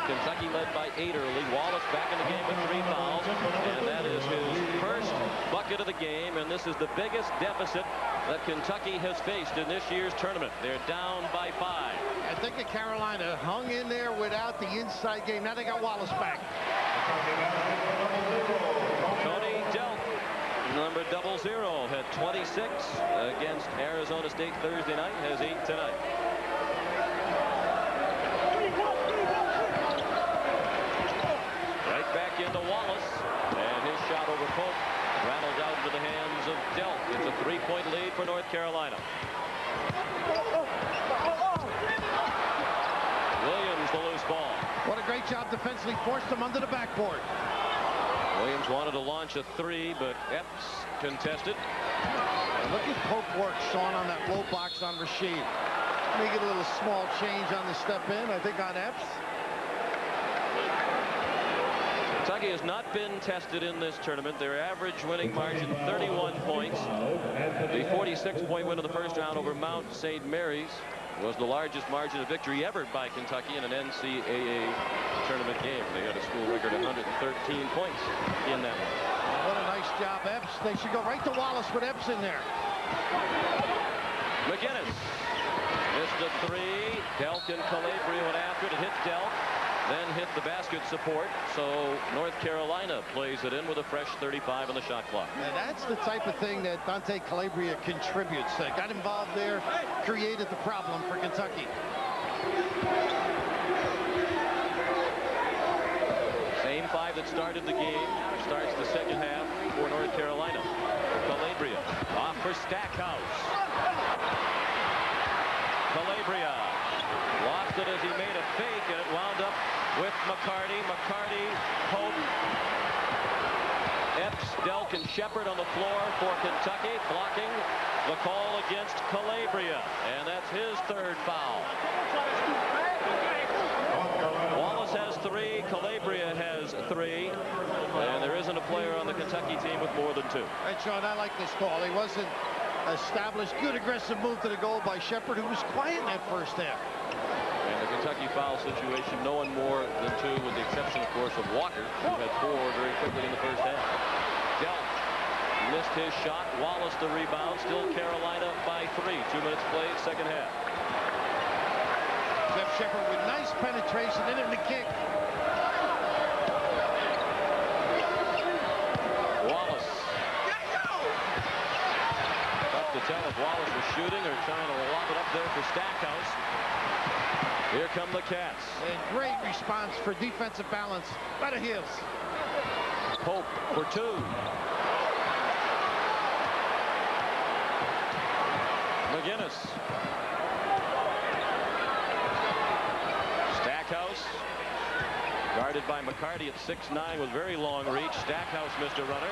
Kentucky led by 8 early. Wallace back in the game with 3 fouls. And that is his first bucket of the game. And this is the biggest deficit that Kentucky has faced in this year's tournament. They're down by 5. I think that Carolina hung in there without the inside game. Now they got Wallace back. Tony Delk, number 00, had 26 against Arizona State Thursday night, has 8 tonight. Right back into Wallace, and his shot over Pope rattled out into the hands of Delk. It's a 3-point lead for North Carolina. Williams, the loose ball. What a great job defensively, forced him under the backboard. Williams wanted to launch a 3, but Epps contested. And look at Pope work, Sean, on that low box on Rasheed. Make it a little small change on the step in, I think, on Epps. Kentucky has not been tested in this tournament. Their average winning margin, 31 points. The 46-point win in the first round over Mount St. Mary's was the largest margin of victory ever by Kentucky in an NCAA tournament game. They had a school record of 113 points in that one. What a nice job, Epps. They should go right to Wallace with Epps in there. McGinnis missed a 3. Delk and Calabria went after it. It hit Delk, then hit the basket support. So North Carolina plays it in with a fresh 35 on the shot clock. And that's the type of thing that Dante Calabria contributes. Got involved there, created the problem for Kentucky. Same 5 that started the game starts the second half for North Carolina. Calabria off for Stackhouse. Calabria lost it as he made a fake, and it wound up with McCarty. McCarty, Pope, Epps, Delk, and Shepard on the floor for Kentucky, blocking the call against Calabria, and that's his 3rd foul. Wallace has 3, Calabria has 3, and there isn't a player on the Kentucky team with more than 2. Right, Sean, I like this call. He wasn't established. Good aggressive move to the goal by Shepard, who was quiet in that first half. And the Kentucky foul situation, no one more than 2, with the exception, of course, of Walker, who had 4 very quickly in the first half. Delk missed his shot. Wallace the rebound. Still Carolina by 3. 2 minutes played, second half. Jeff Shepard with nice penetration into the kick. Wallace. Tough to tell if Wallace was shooting or trying to lob it up there for Stackhouse. Here come the Cats. And great response for defensive balance by the heels. Pope for 2. McGinnis. Stackhouse guarded by McCarty at 6'9" with very long reach. Stackhouse missed a runner.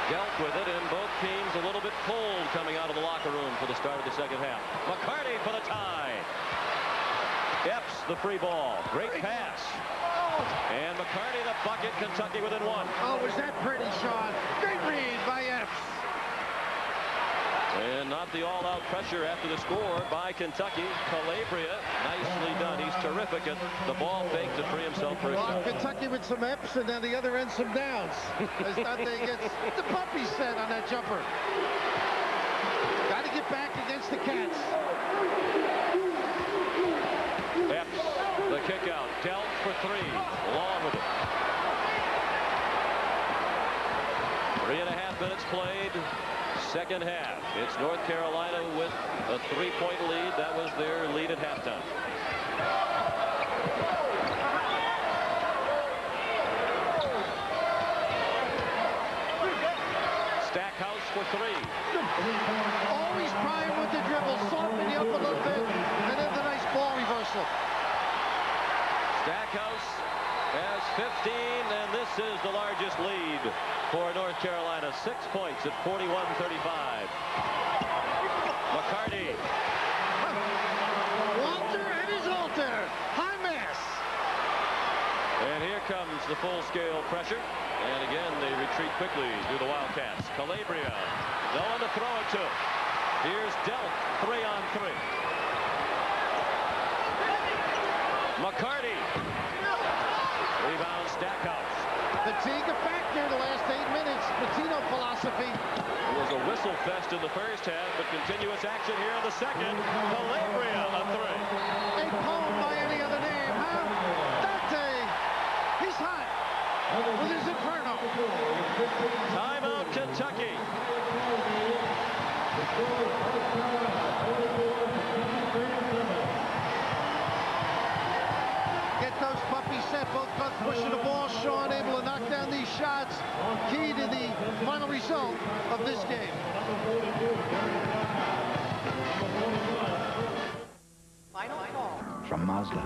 dealt with it, and both teams a little bit cold coming out of the locker room for the start of the second half. McCarty for the tie. Epps the free ball. Great pass. And McCarty the bucket. Kentucky within one. Oh, was that pretty, Sean? Great read by Epps. And not the all-out pressure after the score by Kentucky. Calabria, nicely done. He's terrific at the ball fake to free himself for a shot. Kentucky with some Epps, and then the other end some downs. As Dante gets the puppy set on that jumper. Got to get back against the Cats. Epps, the kick out, dealt for three, along with it. 3.5 minutes played, second half. It's North Carolina with a 3-point lead. That was their lead at halftime. Stackhouse for three. Always trying with the dribble, soften you up a little bit, and then the nice ball reversal. Stackhouse has 15, and this is the largest lead for North Carolina. 6 points at 41-35. McCarty. Walter and his altar. High mass. And here comes the full-scale pressure. And again, they retreat quickly through the Wildcats. Calabria, no one to throw it to. Here's Delk, 3-on-3. McCarty. Rebound Stackhouse. Fatigue a factor the last 8 minutes. Patino philosophy. It was a whistle fest in the first half, but continuous action here in the second. Calabria, a three. A poem by any other name, huh? Dante. He's hot. With his inferno. Timeout, Kentucky. Get those puppies set. Both pushing the ball. Sean able to knock down these shots. Key to the final result of this game. Final call from Mazda.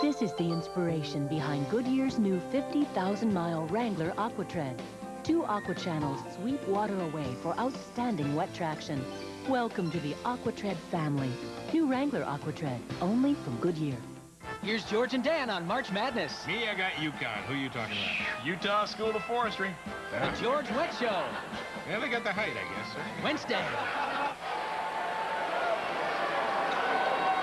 This is the inspiration behind Goodyear's new 50,000-mile Wrangler AquaTread. 2 aqua channels sweep water away for outstanding wet traction. Welcome to the AquaTread family. New Wrangler AquaTread, only from Goodyear. Here's George and Dan on March Madness. Me, I got UConn. Who are you talking about? Utah School of Forestry. The George Wet Show. Yeah, they got the height, I guess. Wednesday.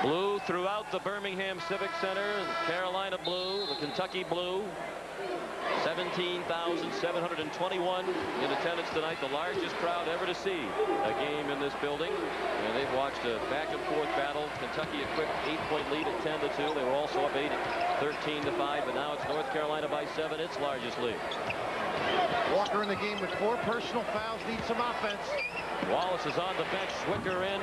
Blue throughout the Birmingham Civic Center. Carolina blue, the Kentucky blue. 17,721 in attendance tonight, the largest crowd ever to see a game in this building. And they've watched a back-and-forth battle. Kentucky a quick 8-point lead at 10-2. They were also up 13-5, but now it's North Carolina by 7, its largest lead. Walker in the game with 4 personal fouls, needs some offense. Wallace is on the bench. Zwicker in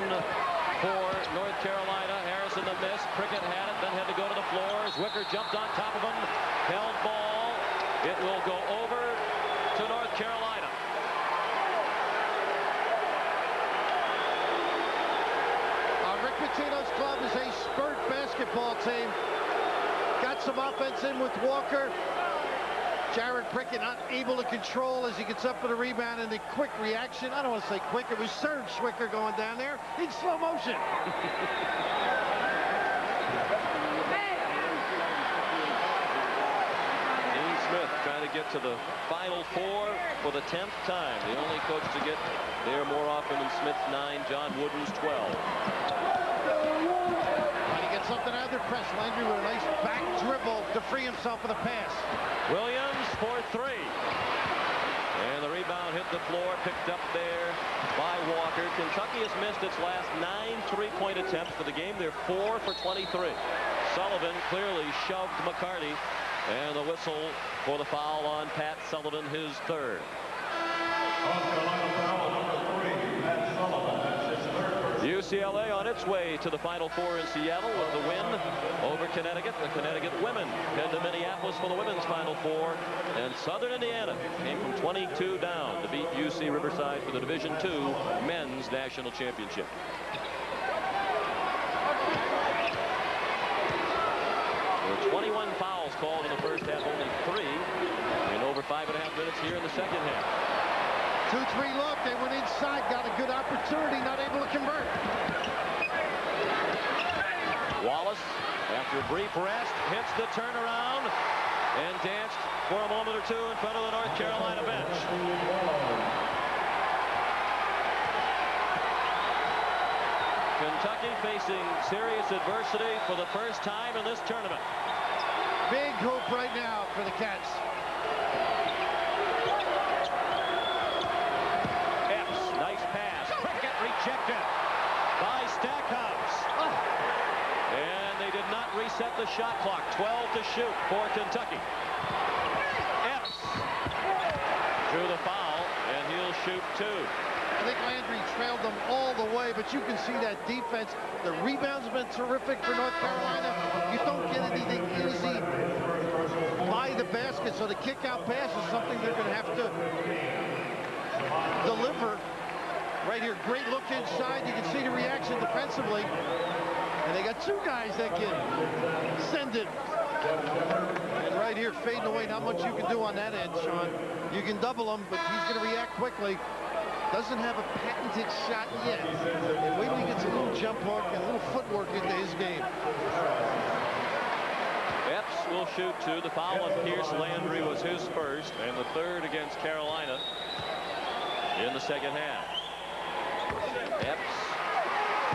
for North Carolina. Harrison the miss. Prickett had it, then had to go to the floor. Zwicker jumped on top of him. Held ball. It will go over to North Carolina. Rick Pitino's club is a spurt basketball team. Got some offense in with Walker. Jared Prickett not able to control as he gets up for the rebound, and the quick reaction. I don't want to say quick. It was Serge Zwicker going down there in slow motion. Trying to get to the Final Four for the 10th time. The only coach to get there more often than Smith's 9, John Wooden's 12. Trying to get something out of their press. Landry with a nice back dribble to free himself for the pass. Williams for 3. And the rebound hit the floor, picked up there by Walker. Kentucky has missed its last 9 3-point attempts for the game. They're 4 for 23. Sullivan clearly shoved McCarty. And the whistle for the foul on Pat Sullivan, his 3rd. UCLA on its way to the Final Four in Seattle with the win over Connecticut. The Connecticut women head to Minneapolis for the women's Final Four. And Southern Indiana came from 22 down to beat UC Riverside for the Division II men's national championship. There were 21 fouls called in the first half, only 3 in 5.5 minutes here in the second half. 2-3 look. They went inside, got a good opportunity, not able to convert. Wallace, after a brief rest, hits the turnaround and danced for a moment or two in front of the North Carolina bench. Kentucky facing serious adversity for the first time in this tournament. Big hoop right now for the Cats. Epps, nice pass. Cricket rejected by Stackhouse. And they did not reset the shot clock. 12 to shoot for Kentucky. Epps drew the foul, and he'll shoot 2. I think Landry trailed them all the way, but you can see that defense. The rebounds have been terrific for North Carolina. You don't get anything easy by the basket, so the kick-out pass is something they're going to have to deliver. Right here, great look inside. You can see the reaction defensively. And they got 2 guys that can send it. And right here, fading away, not much you can do on that end, Sean. You can double him, but he's going to react quickly. Doesn't have a patented shot yet. And wait till he gets a little jump hook and a little footwork into his game. Epps will shoot 2. The foul on Pierce Landry was his first, and the third against Carolina in the second half. Epps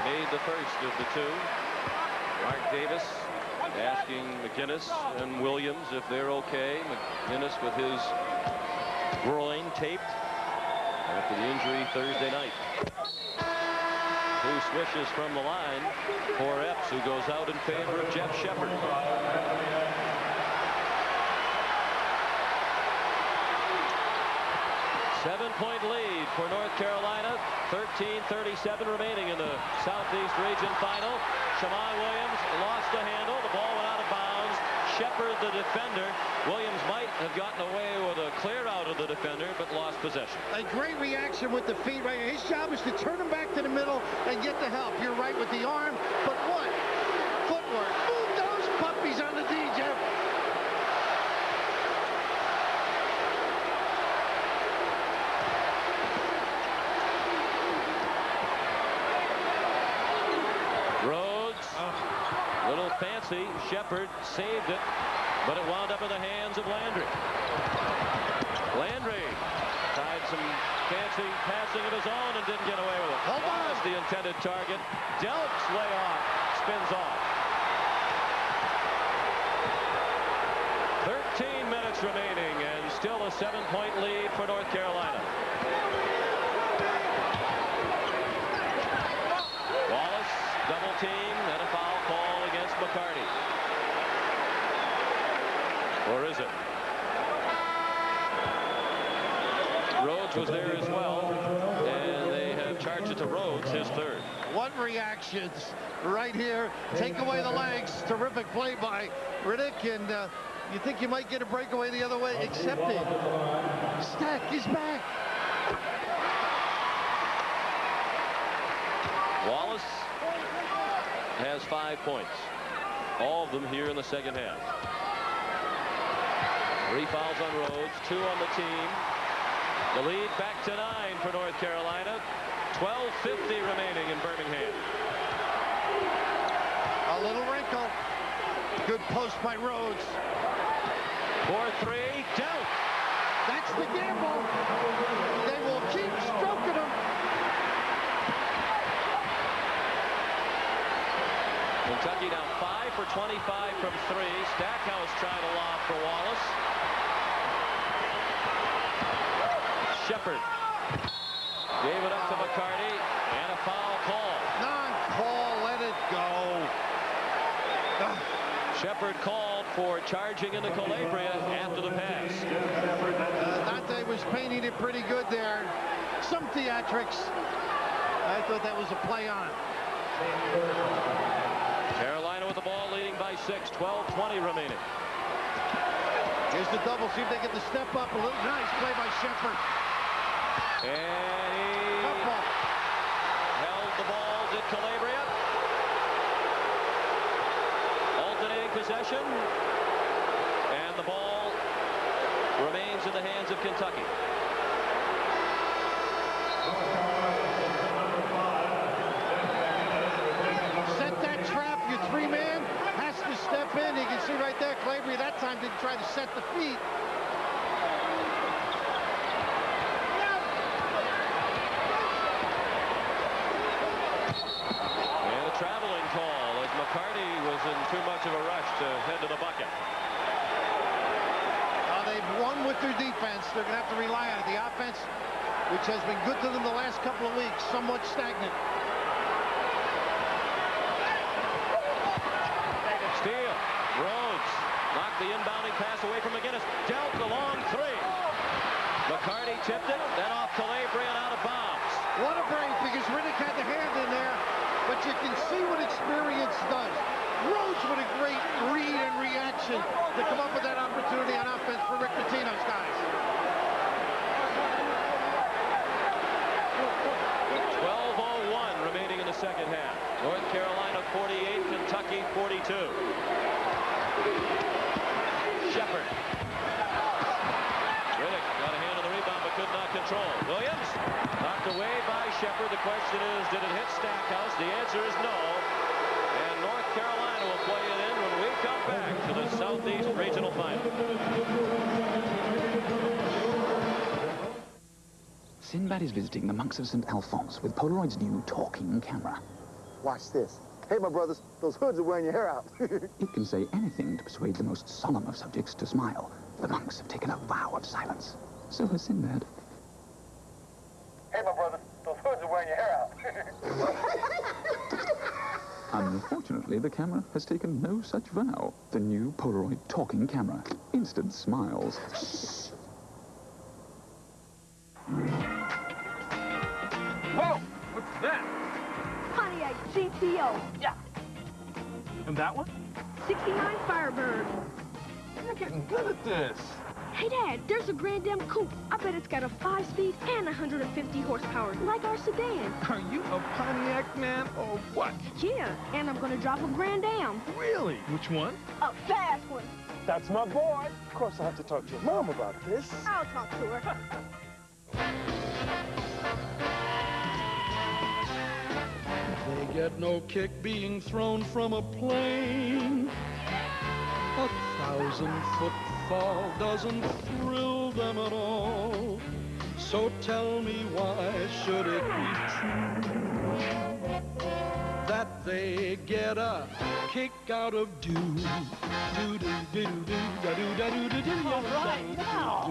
made the first of the 2. Mark Davis asking McInnes and Williams if they're okay. McInnes with his groin taped after the injury Thursday night. Who swishes from the line for Epps, who goes out in favor of Jeff Shepard. 7-point lead for North Carolina. 13:37 remaining in the Southeast Region Final. Shamai Williams lost the handle. The ball went out of bounds. Shepard, the defender. Williams might have gotten away with a clear out of the defender, but lost possession. A great reaction with the feet right here. His job is to turn him back to the middle and get the help. You're right with the arm, but what? Footwork. Move those puppies on the D, Jeff. Little fancy. Shepard saved it, but it wound up in the hands of Landry. Landry tried some fancy passing of his own and didn't get away with it. Hold on. That's the intended target. Delk's layoff spins off. 13 minutes remaining and still a 7-point lead for North Carolina. Wallace double team and a foul call against McCarty. Or is it? Rhodes was there as well, and they have charged it to Rhodes, his third. What reactions right here. Take away the legs. Terrific play by Riddick, and you think you might get a breakaway the other way, except it. Stack is back. Wallace has 5 points. All of them here in the second half. 3 fouls on Rhodes, 2 on the team. The lead back to 9 for North Carolina. 12:50 remaining in Birmingham. A little wrinkle. Good post by Rhodes. 4-3, Delk. That's the gamble. They will keep stroking him. Kentucky now 5 for 25 from 3. Stackhouse trying to lob for Wallace. Shepard gave it up to McCarty, and a foul call. Non-call, let it go. Shepard called for charging into Calabria after the pass. Dante was painting it pretty good there. Some theatrics. I thought that was a play on. Carolina with the ball leading by 6, 12:20 remaining. Here's the double, see if they get the step up a little. Nice play by Shepard. And he held the ball, did Calabria. Alternating possession. And the ball remains in the hands of Kentucky. Set that trap. Your three-man has to step in. You can see right there, Calabria that time didn't try to set the feet. And a traveling call as McCarty was in too much of a rush to head to the bucket. They've won with their defense. They're going to have to rely on it. The offense, which has been good to them the last couple of weeks, somewhat stagnant. Steal. Rhodes knocked the inbounding pass away from McGinnis. Dealt the long three. McCarty tipped it, then off Calabria and out of bounds. What a break, because Riddick had the hand in there, but you can see what experience does. Rhodes with a great read and reaction to come up with that opportunity on offense for Rick Pitino's guys. 12:01 remaining in the second half. North Carolina 48, Kentucky 42. Shepard. Riddick got a hand on the rebound but could not control. Williams knocked away by Shepard. The question is, did it hit Stackhouse? The answer is no. And North Carolina will play it in when we come back to the Southeast Regional Final. Sinbad is visiting the monks of St. Alphonse with Polaroid's new talking camera. Watch this. Hey, my brothers, those hoods are wearing your hair out. It can say anything to persuade the most solemn of subjects to smile. The monks have taken a vow of silence. So has Sinbad. Hey, my brothers, those hoods are wearing your hair out. Unfortunately, the camera has taken no such vow. The new Polaroid talking camera. Instant smiles. Whoa! What's that? Pontiac GTO. Yeah. And that one? 69 Firebird. You're getting good at this. Hey, Dad, there's a Grand Am coupe. I bet it's got a 5-speed and 150 horsepower, like our sedan. Are you a Pontiac man or what? Yeah, and I'm gonna drive a Grand Am. Really? Which one? A fast one. That's my boy. Of course, I have to talk to your mom about this. I'll talk to her. They get no kick being thrown from a plane. 1,000-foot fall doesn't thrill them at all. So tell me, why should it be true that they get a kick out of do do do do do do do do do do? All right, now.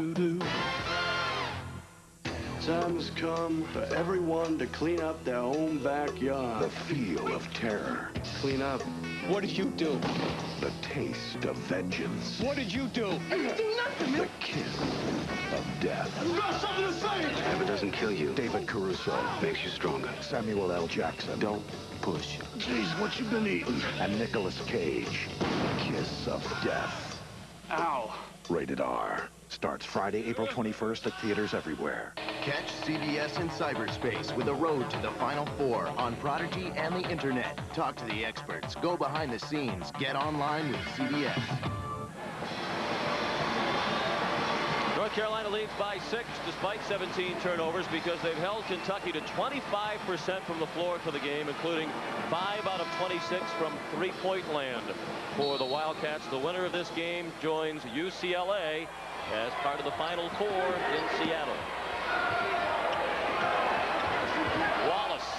Time has come for everyone to clean up their own backyard. The feel of terror. Clean up. What did you do? The taste of vengeance. What did you do? I didn't do nothing, man. The kiss of death. You got something to say? If it doesn't kill you, David Caruso makes you stronger. Samuel L. Jackson. Don't push. Jeez, what you been eating? And Nicolas Cage. Kiss of death. Ow. Rated R. Starts Friday, April 21st at theaters everywhere. Catch CBS in cyberspace with a road to the Final Four on Prodigy and the Internet. Talk to the experts. Go behind the scenes. Get online with CBS. North Carolina leads by 6 despite 17 turnovers because they've held Kentucky to 25% from the floor for the game, including 5 out of 26 from three-point land for the Wildcats. The winner of this game joins UCLA as part of the Final Four in Seattle. Wallace.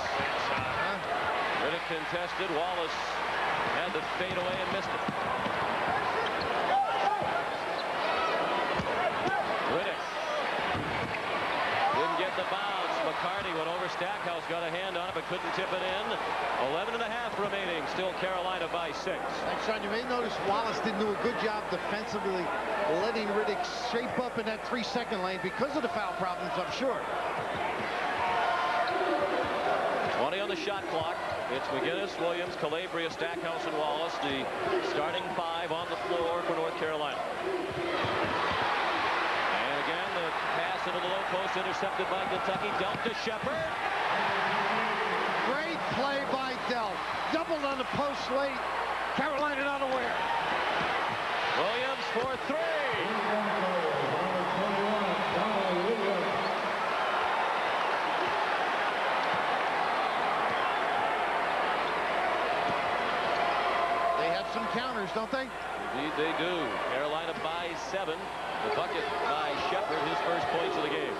Riddick contested. Wallace had the fade away and missed it. Riddick didn't get the bounce. McCarty went over. Stackhouse got a hand on it but couldn't tip it in. 11.5 remaining. Still Carolina by 6. Thanks, Sean. You may notice Wallace didn't do a good job defensively letting Riddick shape up in that 3-second lane because of the foul problems, I'm sure. 20 on the shot clock. It's McGinnis, Williams, Calabria, Stackhouse, and Wallace, the starting 5 on the floor for North Carolina. And again, the pass into the low post intercepted by Kentucky. Dealt to Shepard. Great play by Dell. Doubled on the post late. Carolina not aware. Williams for three. They have some counters, don't they? Indeed they do. Carolina by 7. The bucket by Shepard, his first points of the game.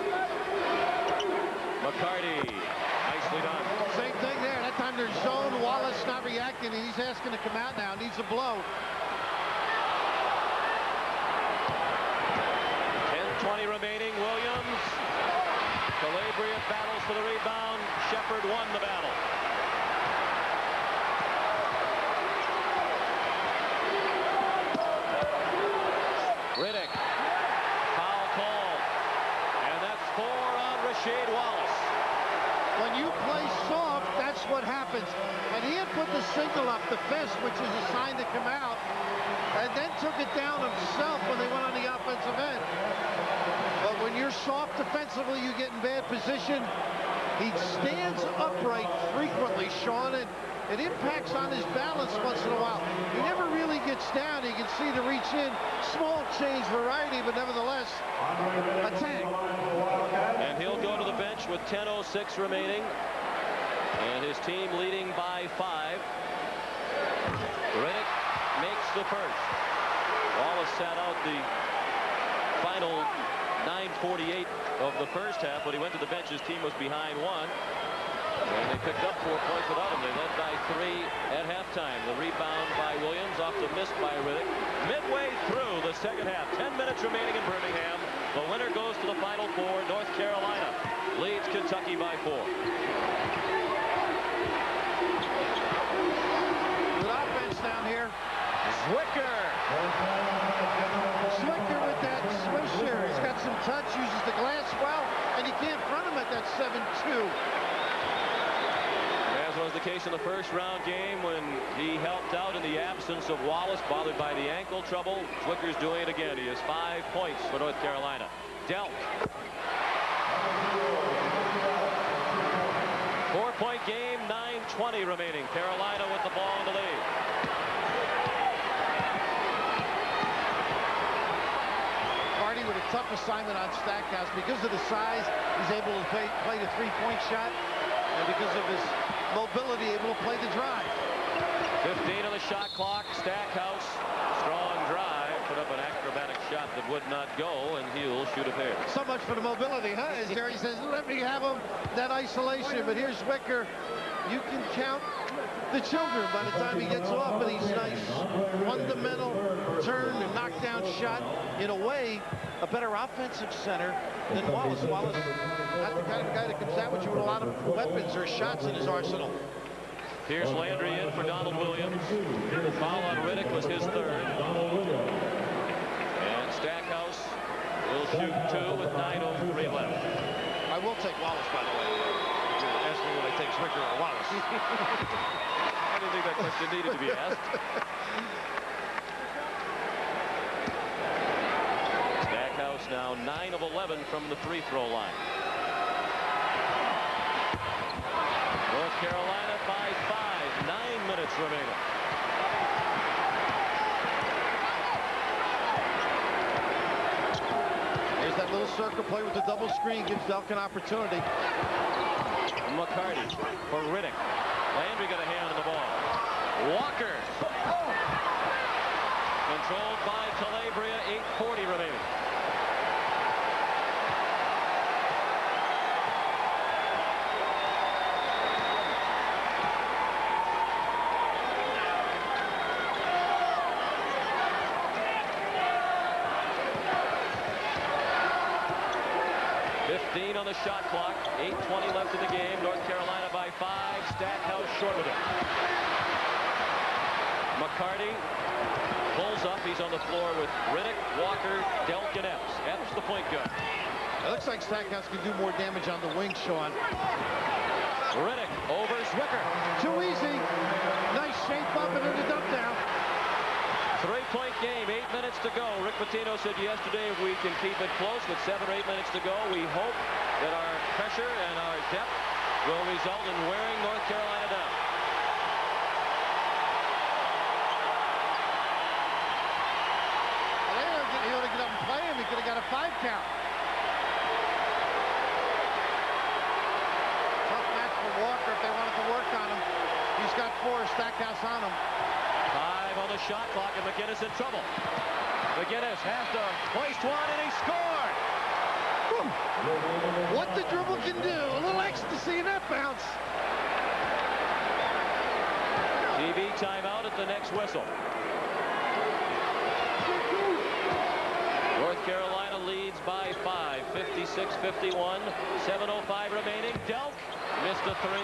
McCarty, nicely done. Same thing there. That time they're zone. Wallace not reacting, and he's asking to come out now. Needs a blow. 10:20 remaining. Williams. Calabria battles for the rebound. Shepard won the battle. Riddick. Foul call. And that's 4 on Rasheed Wallace. When you play soft, that's what happens. And he had put the signal up, the fist, which is a sign to come out, and then took it down himself when they went on the offensive end. But when you're soft defensively, you get in bad position. He stands upright frequently, Sean, and it impacts on his balance once in a while. He never really gets down. You can see to reach in. Small change variety, but nevertheless, attack. And he'll go to the bench with 10:06 remaining. And his team leading by 5. Riddick makes the first. Wallace sat out the final 9:48 of the first half. When he went to the bench, his team was behind 1. And they picked up 4 points without him. They led by 3 at halftime. The rebound by Williams off the miss by Riddick. Midway through the second half, 10 minutes remaining in Birmingham. The winner goes to the Final Four. North Carolina leads Kentucky by 4. Good offense down here. Zwicker. Zwicker with that swisher. He's got some touch, uses the glass well, and you can't front him at that 7-2. As was the case in the first round game when he helped out in the absence of Wallace, bothered by the ankle trouble. Zwicker's doing it again. He has 5 points for North Carolina. Delk. 4-point game, 9:20 remaining. Carolina with the ball in the lead. Hardy with a tough assignment on Stackhouse. Because of the size, he's able to play the 3-point shot, and because of his mobility, able to play the drive. 15 on the shot clock. Stackhouse, strong drive, put up an acrobatic shot that would not go, and he'll shoot a pair. So much for the mobility, huh? As Jerry says, let me have him, that isolation. But here's Zwicker. You can count the children by the time he gets off of these nice, fundamental turn and knockdown shot. In a way, a better offensive center than Wallace. Wallace, not the kind of guy that comes out with you with a lot of weapons or shots in his arsenal. Here's Landry in for Donald Williams. The foul on Riddick was his 3rd. And Stackhouse will shoot 2 with 9:03 left. I will take Wallace, by the way. Ask me when I take Zwicker or Wallace. I didn't think that question needed to be asked. Stackhouse now 9 of 11 from the free throw line. North Carolina by 5, 9 minutes remaining. There's that little circle play with the double screen, gives Delk an opportunity. McCarty for Riddick. Landry got a hand on the ball. Walker. Controlled by Calabria, 8:40 remaining. On the shot clock, 8:20 left in the game. North Carolina by 5. Stackhouse short with it. McCarty pulls up. He's on the floor with Riddick, Walker, Delk, and Epps. Epps the point guard. It looks like Stackhouse can do more damage on the wing, Sean. Riddick over Zwicker. Too easy. Nice shape up and then the dump down. 3-point game, 8 minutes to go. Rick Pitino said yesterday if we can keep it close with 7 or 8 minutes to go, we hope that our pressure and our depth will result in wearing North Carolina down. could have got a 5 count. Tough match for Walker if they wanted to work on him. He's got 4, Stackhouse on him. 5 on the shot clock, and McGinnis in trouble. McGinnis has to hoist one, and he scored! What the dribble can do. A little ecstasy in that bounce. TV timeout at the next whistle. North Carolina leads by 5, 56-51, 7:05 remaining. Delk missed a 3,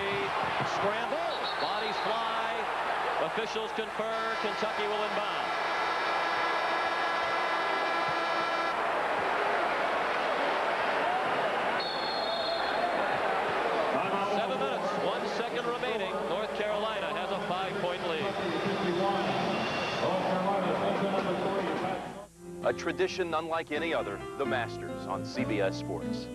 scramble, bodies fly. Officials confer, Kentucky will inbound. Remaining. North Carolina has a 5-point lead. A tradition unlike any other, the Masters on CBS Sports.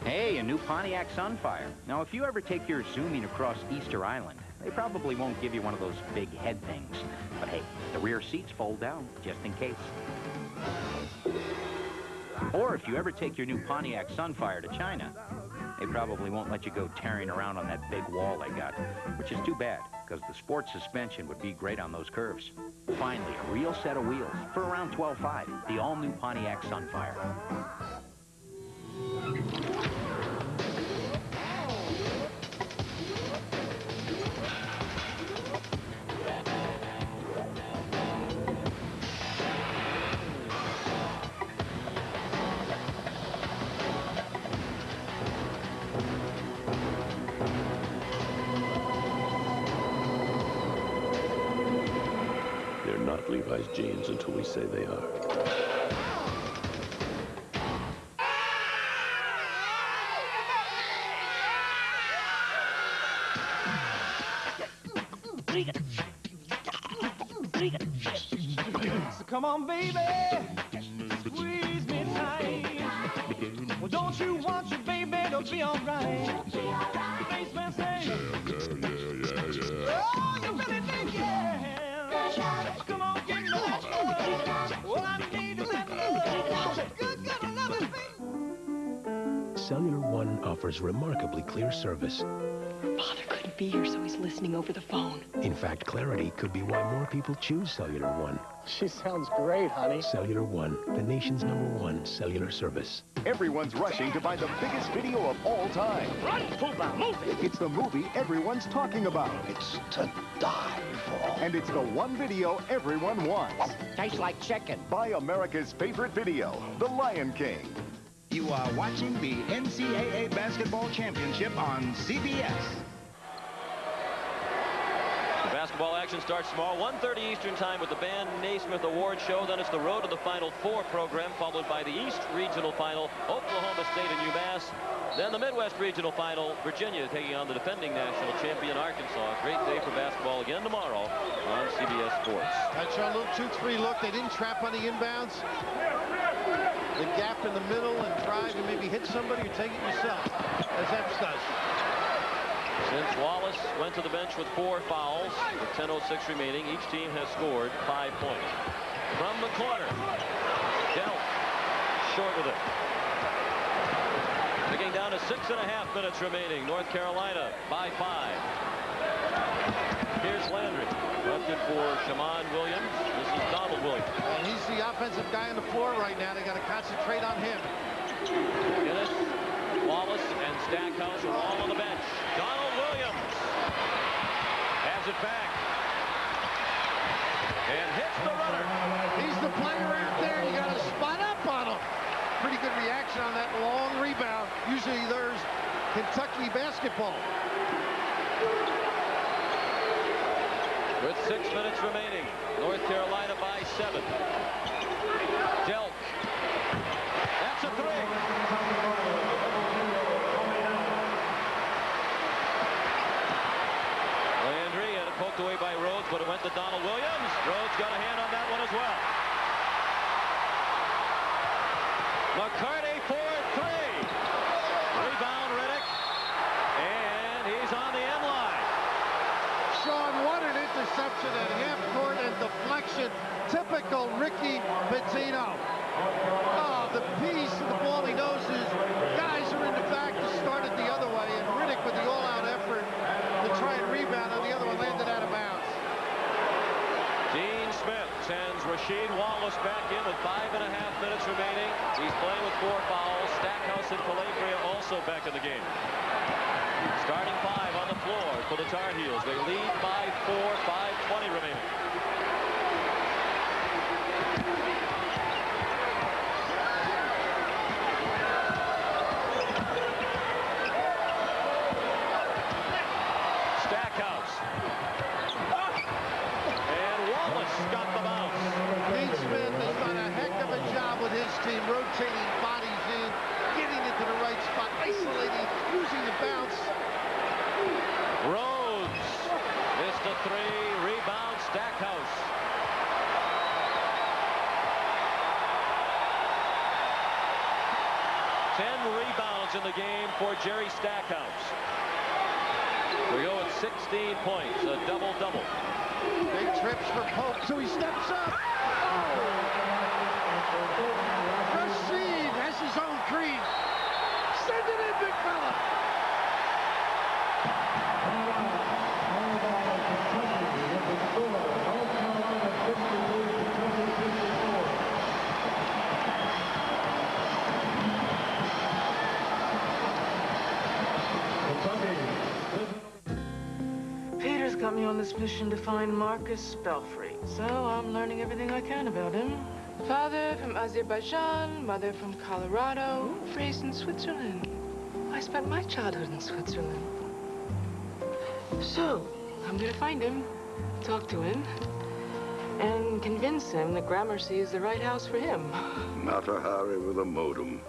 Hey, a new Pontiac Sunfire. Now, if you ever take yours zooming across Easter Island, they probably won't give you one of those big head things. But hey, the rear seats fold down, just in case. Or if you ever take your new Pontiac Sunfire to China, they probably won't let you go tearing around on that big wall they got, which is too bad, because the sports suspension would be great on those curves. Finally, a real set of wheels for around $12.5, the all-new Pontiac Sunfire. Not Levi's jeans until we say they are. So come on, baby, squeeze me tight. Well, don't you want your baby to be all right? Spaceman say, yeah. Oh, you really think, yeah. Come on, give me that love. All I need is that love. Good, I love it, baby. Cellular One offers remarkably clear service. Father couldn't be here, so he's listening over the phone. In fact, clarity could be why more people choose Cellular One. She sounds great, honey. Cellular One, the nation's #1 cellular service. Everyone's rushing to buy the biggest video of all time. Run, Pumbaa, move it! It's the movie everyone's talking about. It's to die for. And it's the one video everyone wants. Tastes like chicken. Buy America's favorite video, The Lion King. You are watching the NCAA Basketball Championship on CBS. The basketball action starts tomorrow, 1:30 Eastern Time with the Ben Naismith Award Show. Then it's the Road to the Final Four program, followed by the East Regional Final, Oklahoma State and UMass. Then the Midwest Regional Final, Virginia taking on the defending national champion, Arkansas. Great day for basketball again tomorrow on CBS Sports. That's our little 2-3 look. They didn't trap on the inbounds. The gap in the middle and drive and maybe hit somebody or take it yourself, as Epps does. Since Wallace went to the bench with 4 fouls, with 10:06 remaining, each team has scored 5 points. From the corner, Delk, short with it. Getting down to 6.5 minutes remaining. North Carolina by 5. Here's Landry. Left it for Shammond Williams. This is Donald Williams. And he's the offensive guy on the floor right now. They got to concentrate on him. Guinness, Wallace, and Stackhouse are all on the bench. Donald Williams has it back. And hits the runner. He's the player out there. You got to spot up on him. Pretty good reaction on that long rebound. Usually there's Kentucky basketball. With 6 minutes remaining, North Carolina by 7. Delk. That's a 3. Landry had it poked away by Rhodes, but it went to Donald Williams. Rhodes got a hand on that one as well. McCarty for 3. Rebound Riddick. And he's on the end line. Sean, what an interception at half court and deflection. Typical Ricky Pitino. Oh, the piece of the ball he knows is guys are in the back to start it the other way, and Riddick with the all-out effort to try and rebound on the other one landed out of bounds. Dean Smith sends Rasheed Wallace back in with 5.5 minutes remaining. He's playing with 4 fouls. Stackhouse and Calabria also back in the game. Starting 5 on the floor for the Tar Heels. They lead by 4, 5:20 remaining. Stackhouse. And Wallace got the bounce. Dean Smith has done a heck of a job with his team, rotating bodies in, getting into the right spot, isolating, using the bounce. Rhodes missed a 3. Rebound Stackhouse. Rebounds in the game for Jerry Stackhouse. We go with 16 points, a double-double. Big trips for Pope, so he steps up. Oh. Rasheed has his own creed. Send it in, big fella. Peter's got me on this mission to find Marcus Belfry, so I'm learning everything I can about him. Father from Azerbaijan, mother from Colorado, raised in Switzerland. I spent my childhood in Switzerland. So, I'm gonna find him, talk to him, and convince him that Gramercy is the right house for him. Mata Hari with a modem.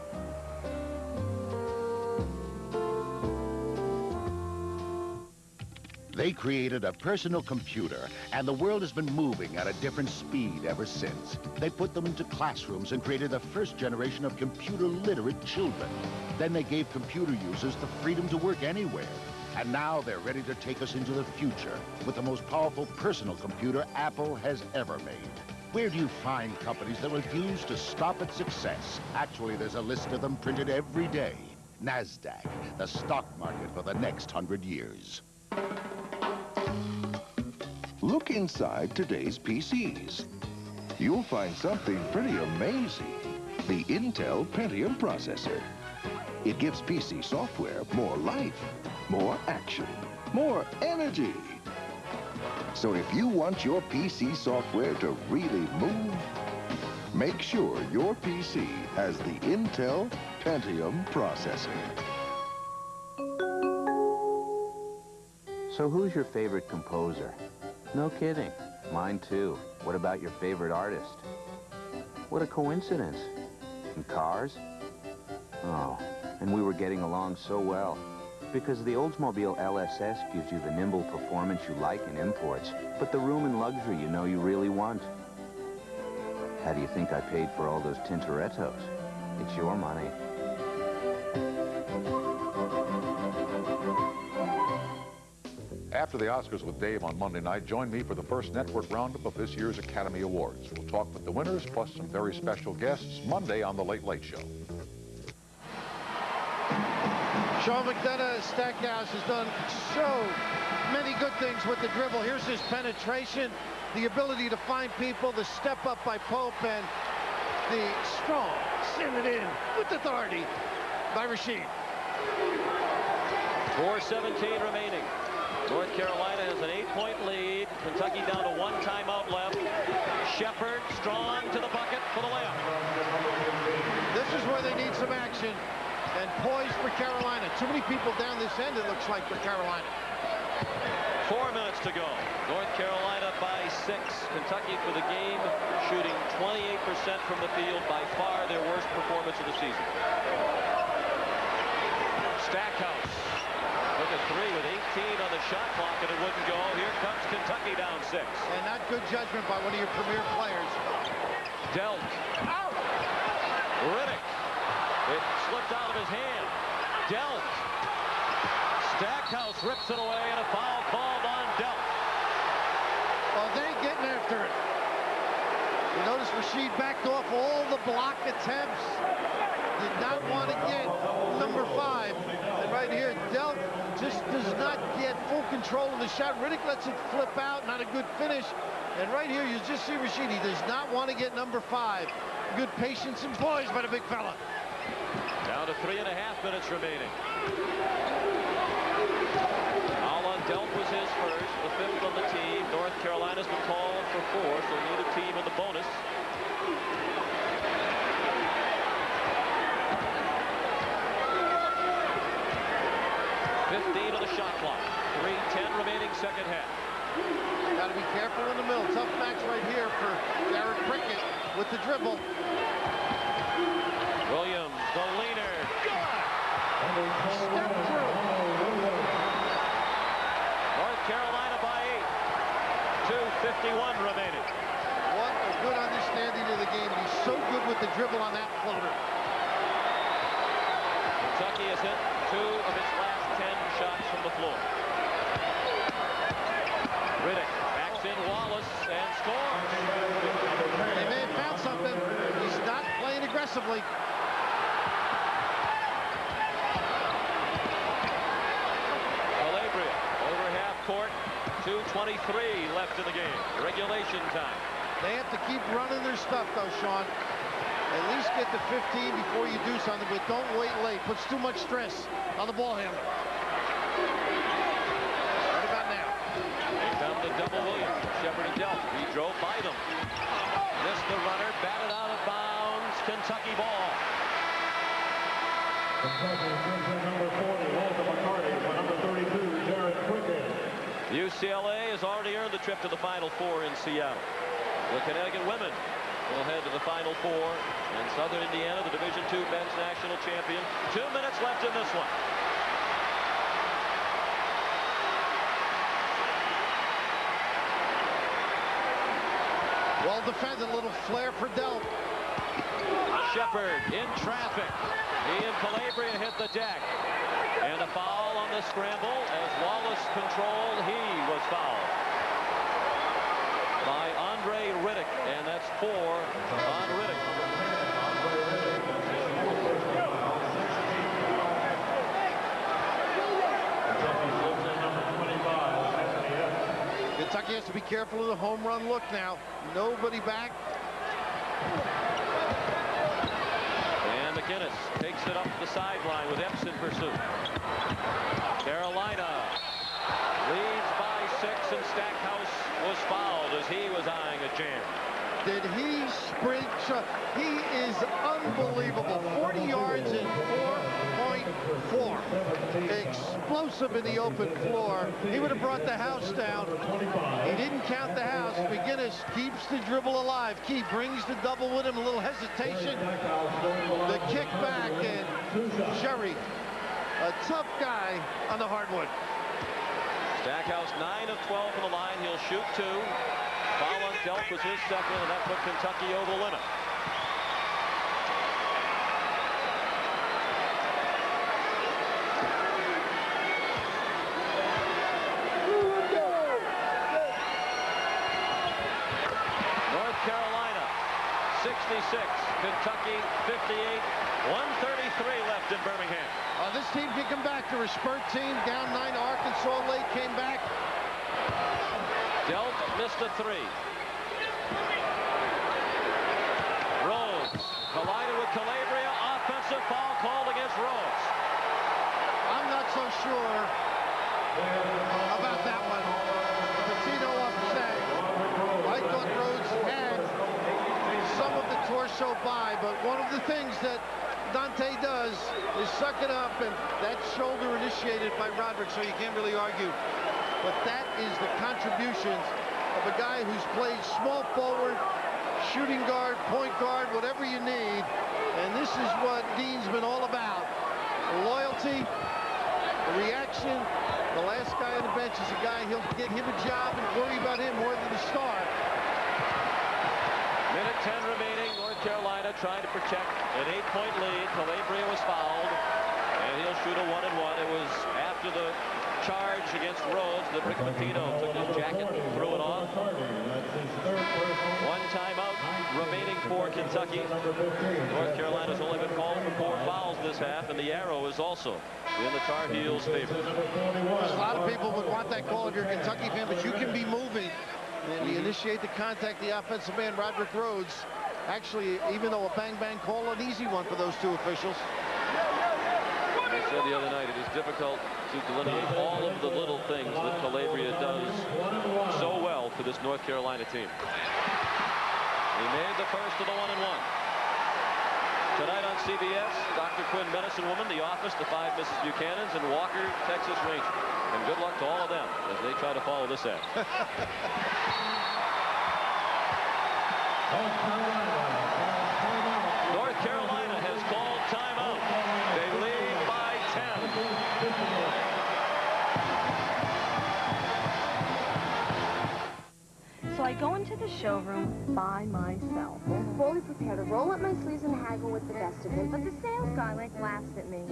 They created a personal computer, and the world has been moving at a different speed ever since. They put them into classrooms and created the first generation of computer-literate children. Then they gave computer users the freedom to work anywhere. And now they're ready to take us into the future with the most powerful personal computer Apple has ever made. Where do you find companies that refuse to stop at success? Actually, there's a list of them printed every day. NASDAQ, the stock market for the next 100 years. Look inside today's PCs. You'll find something pretty amazing. The Intel Pentium processor. It gives PC software more life, more action, more energy. So if you want your PC software to really move, make sure your PC has the Intel Pentium processor. So who's your favorite composer? No kidding. Mine too. What about your favorite artist? What a coincidence. And cars? Oh, and we were getting along so well. Because the Oldsmobile LSS gives you the nimble performance you like in imports, but the room and luxury you know you really want. How do you think I paid for all those Tintorettos? It's your money. After the Oscars with Dave on Monday night, join me for the first network roundup of this year's Academy Awards. We'll talk with the winners, plus some very special guests, Monday on The Late Late Show. Sean McDonough, Stackhouse, has done so many good things with the dribble. Here's his penetration, the ability to find people, the step up by Pope, and the strong send it in with authority by Rasheed. 4:17 remaining. North Carolina has an 8-point lead. Kentucky down to 1 timeout left. Shepard strong to the bucket for the layup. This is where they need some action and poise for Carolina. Too many people down this end, it looks like, for Carolina. 4 minutes to go. North Carolina by 6. Kentucky for the game, shooting 28% from the field, by far their worst performance of the season. Stackhouse took a 3 with 18 on the shot clock, and it wouldn't go. Here comes Kentucky down 6. And not good judgment by one of your premier players. Dealt. Out. Riddick. It slipped out of his hand. Dealt. Stackhouse rips it away, and a foul called on Dealt. Well, thank getting after it. You notice Rashid backed off all the block attempts. Did not want to get number 5. And right here, Delp just does not get full control of the shot. Riddick lets it flip out, not a good finish. And right here, you just see Rashid, he does not want to get number 5. Good patience and poise by the big fella. Down to 3.5 minutes remaining. Alan Delp was his first, the 5th on the team. North Carolina's been called for 4, so need a team in the bonus. (15 of the shot clock. 3:10 remaining second half. Got to be careful in the middle. Tough match right here for Garrett Prickett with the dribble. Williams, the leaner. Step through. North Carolina by 8. 2:51 remaining. What a good understanding of the game. He's so good with the dribble on that floater. Kentucky has hit 2 of its last 10 shots from the floor. Riddick backs in Wallace and scores. They may have found something. He's not playing aggressively. Calabria over half court. 2:23 left in the game. Regulation time. They have to keep running their stuff, though, Sean. At least get to 15 before you do something, but don't wait late. Puts too much stress on the ball handler. Right about now. Here come the double Williams. Shepard and Delp. He drove by them. Missed the runner. Batted out of bounds. Kentucky ball. Number 40, Walter McCarty. Number 32, Jared Prickett. UCLA has already earned the trip to the Final Four in Seattle. The Connecticut women will head to the Final Four, and Southern Indiana, the Division II men's national champion. 2 minutes left in this one. Well defended, a little flare for Delp. Shepard in traffic. He and Calabria hit the deck. And a foul on the scramble as Wallace controlled. He was fouled by Andre Riddick, and that's 4 on Riddick. Kentucky has to be careful of the home run look now. Nobody back. And McInnes takes it up the sideline with Epps in pursuit. Carolina leads by 6, and Stackhouse was fouled as he was eyeing a jam. Did he sprint? He is unbelievable. 40 yards in 4.4. Explosive in the open floor. He would have brought the house down. He didn't count the house. McInnes keeps the dribble alive. Key brings the double with him. A little hesitation. The kick back, and Sherry, a tough guy on the hardwood. Stackhouse 9 of 12 from the line. He'll shoot 2. Foul on Delp was his second, and that put Kentucky over the limit. North Carolina 66, Kentucky 58, 133 left in Birmingham. This team can come back. They're a spurt team. Down 9 to Arkansas late, came back. Delp missed a 3. Rhodes collided with Calabria. Offensive foul called against Rhodes. I'm not so sure about that one. Patino upset. I thought Rhodes had some of the torso by, but one of the things that Dante does is suck it up, and that shoulder initiated by Roderick, so you can't really argue. But that is the contributions of a guy who's played small forward, shooting guard, point guard, whatever you need. And this is what Dean's been all about. The loyalty, the reaction. The last guy on the bench is a guy, he'll get him a job and worry about him more than the star. Minute 10 remaining. North Carolina trying to protect an 8-point lead. Calabria was fouled, and he'll shoot a 1-and-1. It was after the charge against Rhodes that Rick Pitino took his jacket and threw it on. Kentucky. North Carolina's only been called for 4 fouls this half, and the arrow is also in the Tar Heels' favor. A lot of people would want that call if you're a Kentucky fan, but you can be moving. And you initiate the contact, the offensive man, Roderick Rhodes. Actually, even though a bang-bang call, an easy one for those 2 officials. I said the other night, it is difficult to delineate all of the little things that Calabria does so well for this North Carolina team. He made the first of the 1-1. Tonight on CBS, Dr. Quinn, Medicine Woman, The Office, The 5 Mrs. Buchanans, and Walker, Texas Ranger. And good luck to all of them as they try to follow this ad. North Carolina has called timeout. They lead by 10. So I go into the showroom by myself, fully prepared to roll up my sleeves and haggle with the best of them. But the sales guy, laughs at me.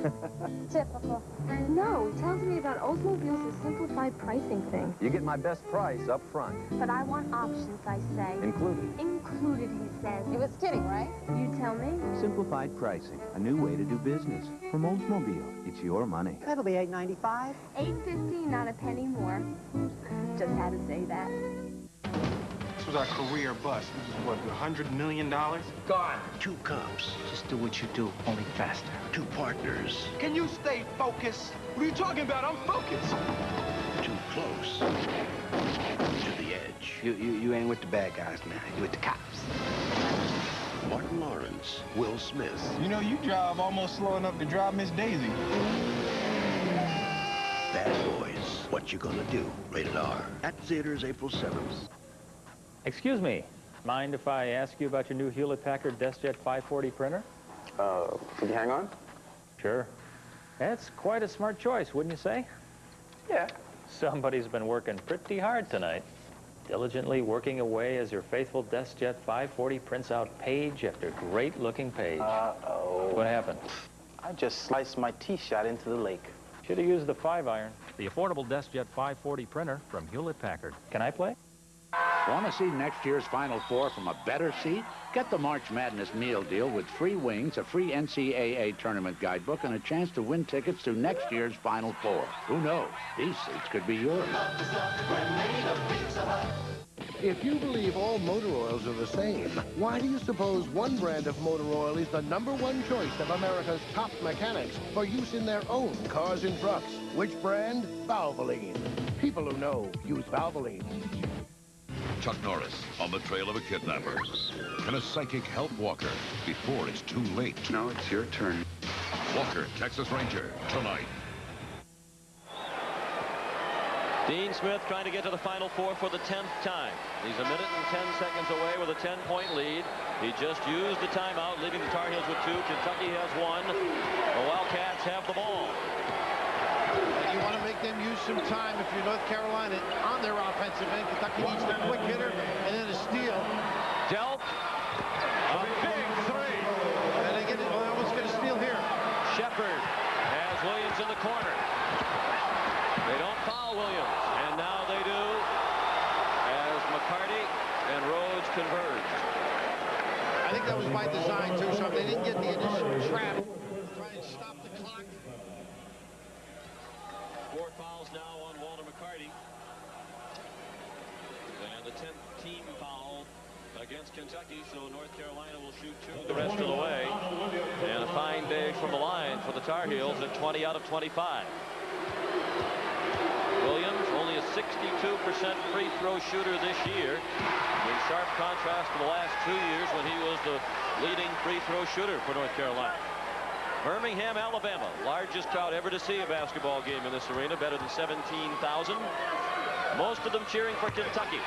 Typical. No, he tells me about Oldsmobile's simplified pricing thing. You get my best price up front. But I want options, I say. Included. Included, he says. He was kidding, right? You tell me. Simplified pricing, a new way to do business. From Oldsmobile, it's your money. That'll be $8.95. $8.50, not a penny more. Just had to say that. This was our career bust. This was, what, $100 million? Gone. 2 cups. Just do what you do, only faster. 2 partners. Can you stay focused? What are you talking about? I'm focused. Too close. To the edge. You ain't with the bad guys now. You with the cops. Martin Lawrence, Will Smith. You know, you drive almost slow enough to drive Miss Daisy. Bad Boys. What You Gonna Do? Rated R. At theaters April 7th. Excuse me. Mind if I ask you about your new Hewlett-Packard DeskJet 540 printer? Could you hang on? Sure. That's quite a smart choice, wouldn't you say? Yeah. Somebody's been working pretty hard tonight. Diligently working away as your faithful DeskJet 540 prints out page after great-looking page. Uh-oh. What happened? I just sliced my tee shot into the lake. Should have used the 5-iron. The affordable DeskJet 540 printer from Hewlett-Packard. Can I play? Want to see next year's Final Four from a better seat? Get the March Madness meal deal with free wings, a free NCAA tournament guidebook, and a chance to win tickets to next year's Final Four. Who knows? These seats could be yours. If you believe all motor oils are the same, why do you suppose one brand of motor oil is the #1 choice of America's top mechanics for use in their own cars and trucks? Which brand? Valvoline. People who know use Valvoline. Chuck Norris on the trail of a kidnapper. Can a psychic help Walker before it's too late? No, it's your turn. Walker, Texas Ranger, tonight. Dean Smith trying to get to the Final Four for the 10th time. He's a minute and 10 seconds away with a 10-point lead. He just used the timeout, leaving the Tar Heels with 2. Kentucky has 1. The Wildcats have the ball. And you want to make them use some time if you're North Carolina on their offensive end. Kentucky needs their quick hitter and then a steal. Delp. A big 3. And they get it. Well, almost get a steal here. Shepard has Williams in the corner. They don't foul Williams. And now they do as McCarty and Rhodes converge. I think that was by design, too, so if they didn't get the initial trap, try and stop the clock. 4 fouls now on Walter McCarty. And the 10th team foul against Kentucky, so North Carolina will shoot 2 the rest of the way. And a fine day from the line for the Tar Heels at 20 out of 25. Williams, only a 62% free throw shooter this year, in sharp contrast to the last 2 years when he was the leading free throw shooter for North Carolina. Birmingham, Alabama, largest crowd ever to see a basketball game in this arena, better than 17,000. Most of them cheering for Kentucky.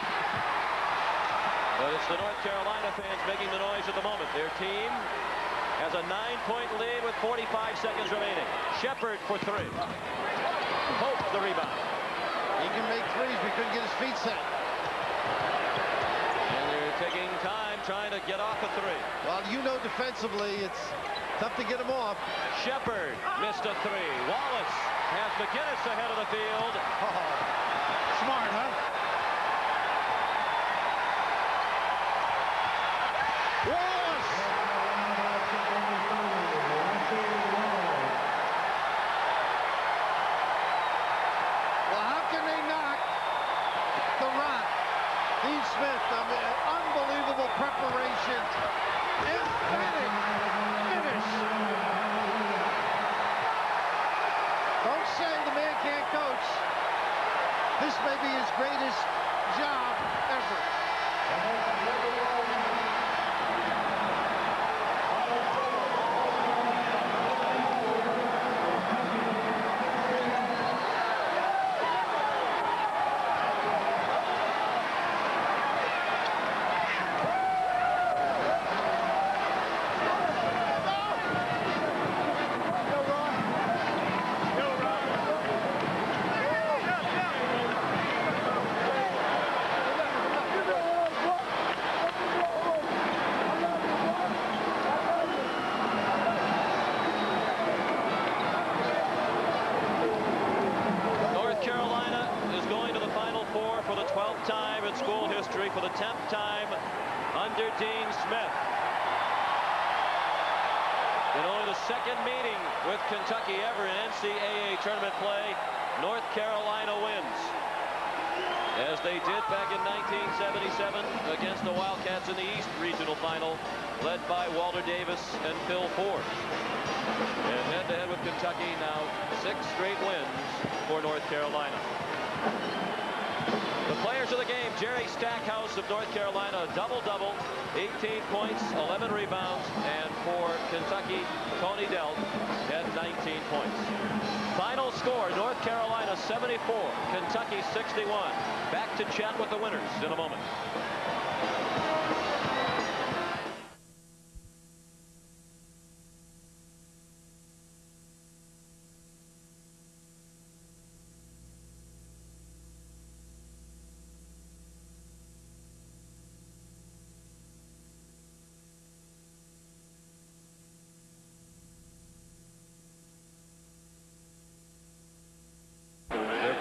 But it's the North Carolina fans making the noise at the moment. Their team has a 9-point lead with 45 seconds remaining. Shepard for 3. Pope the rebound. He can make threes, but couldn't get his feet set. And they're taking time trying to get off a 3. Well, you know defensively, it's tough to get him off. Shepard missed a 3. Wallace has McGinnis ahead of the field. Oh, smart, huh? Wallace Dean Smith, unbelievable preparation. Emphatic finish. Don't say the man can't coach. This may be his greatest job ever. For the 10th time under Dean Smith. In only the second meeting with Kentucky ever in NCAA tournament play, North Carolina wins. As they did back in 1977 against the Wildcats in the East Regional Final, led by Walter Davis and Phil Ford. And head-to-head with Kentucky now, 6 straight wins for North Carolina. The players of the game, Jerry Stackhouse of North Carolina, a double-double, 18 points, 11 rebounds, and for Kentucky, Tony Delk had 19 points. Final score, North Carolina 74, Kentucky 61. Back to chat with the winners in a moment.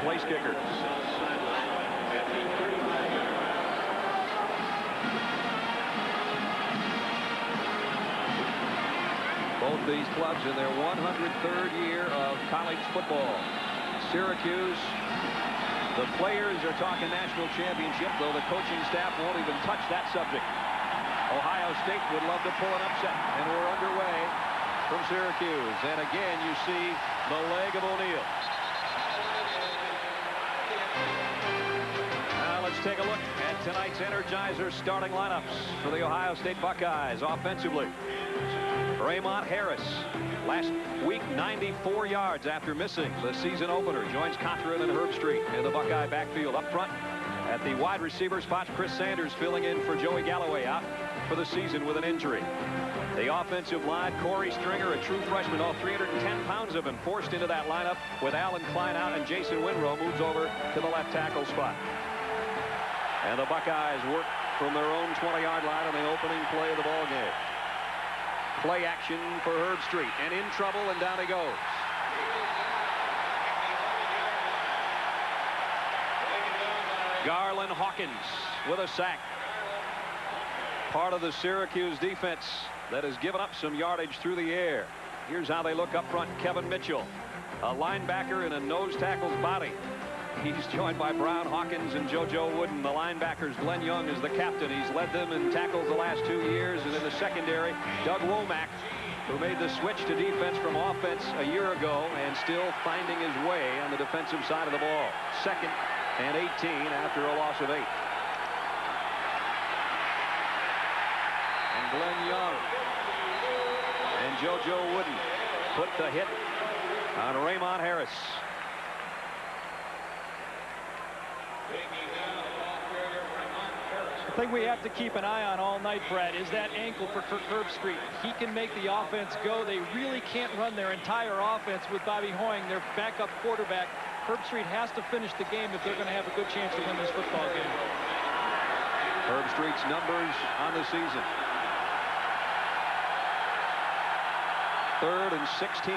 Place kickers. Both these clubs in their 103rd year of college football. Syracuse, the players are talking national championship, though the coaching staff won't even touch that subject. Ohio State would love to pull an upset, and we're underway from Syracuse. And again, you see the leg of O'Neal. Let's take a look at tonight's Energizer starting lineups for the Ohio State Buckeyes offensively. Raymond Harris, last week 94 yards after missing the season opener, joins Cottrell and Herbstreit in the Buckeye backfield. Up front at the wide receiver spot, Chris Sanders filling in for Joey Galloway, out for the season with an injury. The offensive line, Corey Stringer, a true freshman, all 310 pounds of him, forced into that lineup with Alan Klein out, and Jason Winrow moves over to the left tackle spot. And the Buckeyes work from their own 20-yard line on the opening play of the ball game. Play action for Herbstreit, and in trouble, and down he goes. Garland Hawkins with a sack. Part of the Syracuse defense that has given up some yardage through the air. Here's how they look up front. Kevin Mitchell, a linebacker in a nose tackle's body. He's joined by Brown Hawkins and JoJo Wooden. The linebackers, Glenn Young is the captain. He's led them in tackles the last 2 years. And in the secondary, Doug Womack, who made the switch to defense from offense a year ago and still finding his way on the defensive side of the ball. 2nd and 18 after a loss of 8. And Glenn Young and JoJo Wooden put the hit on Raymond Harris. The thing we have to keep an eye on all night, Brad, is that ankle for Kirk Herbstreit. He can make the offense go. They really can't run their entire offense with Bobby Hoying, their backup quarterback. Herbstreit has to finish the game if they're going to have a good chance to win this football game. Herbstreit's numbers on the season. 3rd and 16.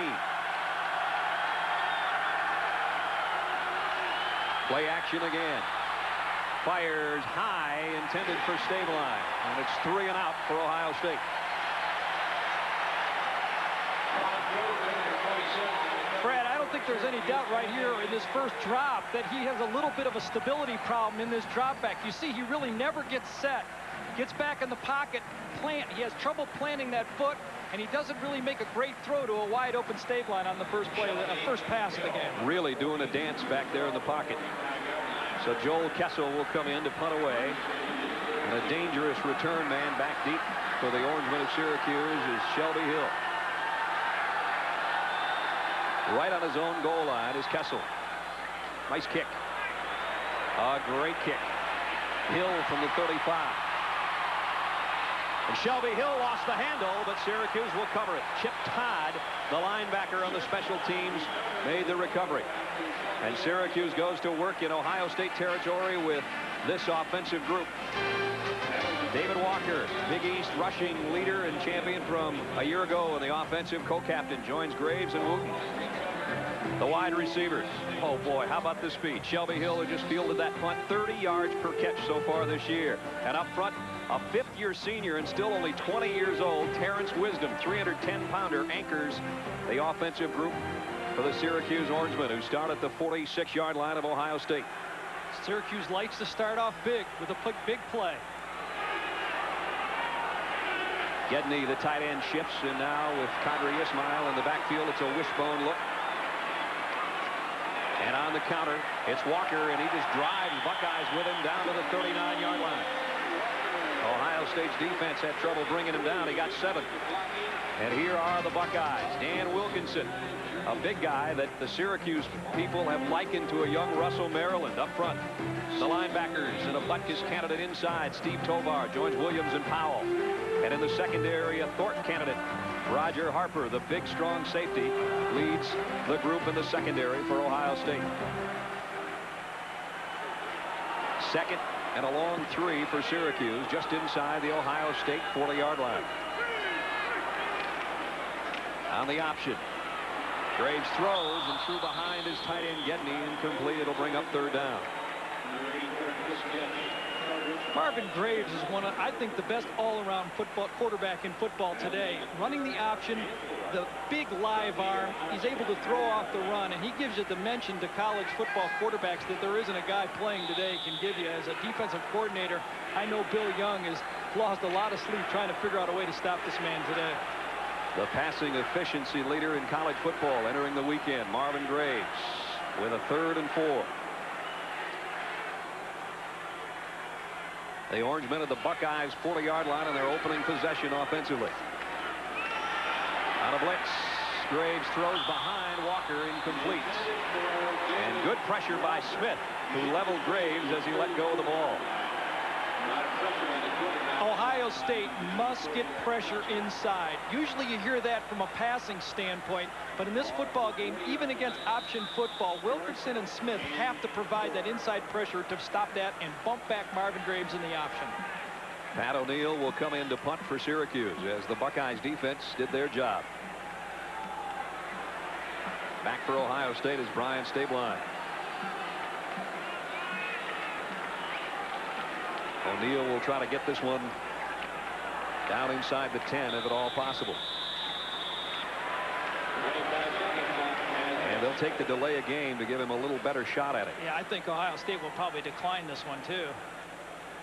Play action again. Fires high, intended for Staveline, and it's 3 and out for Ohio State. Brad, I don't think there's any doubt right here in this first drop that he has a little bit of a stability problem in this drop back. You see, he really never gets set. Gets back in the pocket, he has trouble planting that foot, and he doesn't really make a great throw to a wide open Stabline on the first play, first pass of the game. Really doing a dance back there in the pocket. So Joel Kessel will come in to punt away. And a dangerous return man back deep for the Orangemen of Syracuse is Shelby Hill. Right on his own goal line is Kessel. Nice kick. A great kick. Hill from the 35. And Shelby Hill lost the handle, but Syracuse will cover it. Chip Todd, the linebacker on the special teams, made the recovery. And Syracuse goes to work in Ohio State territory with this offensive group. David Walker, Big East rushing leader and champion from a year ago, and the offensive co-captain joins Graves and Wooten. The wide receivers. Oh boy, how about the speed? Shelby Hill, who just fielded that punt, 30 yards per catch so far this year. And up front, a fifth-year senior and still only 20 years old, Terrence Wisdom, 310-pounder, anchors the offensive group for the Syracuse Orangemen, who start at the 46-yard line of Ohio State. Syracuse likes to start off big with a big play. Gedney, the tight end, shifts, and now with Qadry Ismail in the backfield, it's a wishbone look. And on the counter, it's Walker, and he just drives Buckeyes with him down to the 39-yard line. Ohio State's defense had trouble bringing him down. He got 7. And here are the Buckeyes. Dan Wilkinson, a big guy that the Syracuse people have likened to a young Russell Maryland up front. The linebackers and a Butkus candidate inside. Steve Tovar joins Williams and Powell. And in the secondary, a Thornton candidate. Roger Harper, the big, strong safety, leads the group in the secondary for Ohio State. Second and a long 3 for Syracuse, just inside the Ohio State 40-yard line. On the option, Graves throws and threw behind his tight end Gedney, incomplete. It'll bring up 3rd down. Marvin Graves is one of, I think, the best all-around football quarterback in football today. Running the option, the big live arm, he's able to throw off the run, and he gives a dimension to college football quarterbacks that there isn't a guy playing today can give you. As a defensive coordinator, I know Bill Young has lost a lot of sleep trying to figure out a way to stop this man today. The passing efficiency leader in college football entering the weekend, Marvin Graves, with a 3rd and 4. The Orangemen at the Buckeyes 40-yard line on their opening possession offensively. On a blitz, Graves throws behind Walker, incomplete. And good pressure by Smith, who leveled Graves as he let go of the ball. Ohio State must get pressure inside. Usually you hear that from a passing standpoint, but in this football game, even against option football, Wilkerson and Smith have to provide that inside pressure to stop that and bump back Marvin Graves in the option. Pat O'Neill will come in to punt for Syracuse as the Buckeyes defense did their job. Back for Ohio State is Brian Stabline. O'Neill will try to get this one down inside the 10 if at all possible. And they'll take the delay of game to give him a little better shot at it. Yeah, I think Ohio State will probably decline this one too.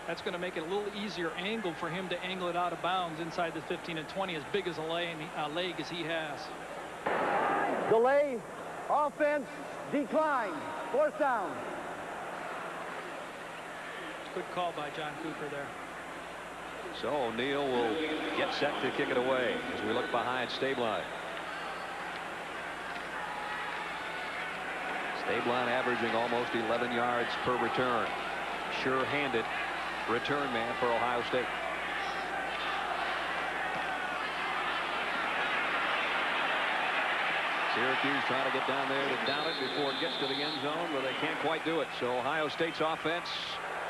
That's going to make it a little easier angle for him to angle it out of bounds inside the 15 and 20, as big as a leg as he has. Delay, offense, decline, 4th down. Good call by John Cooper there. So O'Neill will get set to kick it away as we look behind Stabline. Stabline averaging almost 11 yards per return. Sure-handed return man for Ohio State. Syracuse trying to get down there to down it before it gets to the end zone, but they can't quite do it. So Ohio State's offense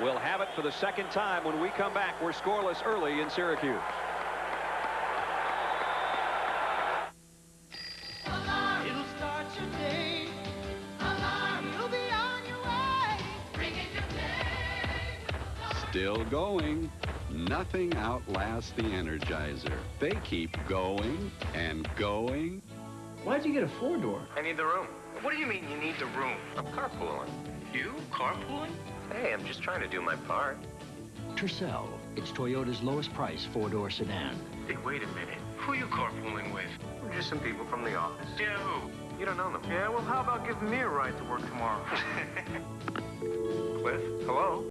will have it for the 2nd time. When we come back, we're scoreless early in Syracuse. It'll start your day. Alarm, you'll be on your way. Bring it your day. Still going. Nothing outlasts the Energizer. They keep going and going Why'd you get a four-door? I need the room. What do you mean you need the room? I'm carpooling. You? Carpooling? Hey, I'm just trying to do my part. Tercel. It's Toyota's lowest price four-door sedan. Hey, wait a minute. Who are you carpooling with? We're just some people from the office. Yeah, who? You don't know them. Yeah, well, how about giving me a ride to work tomorrow? Cliff, hello?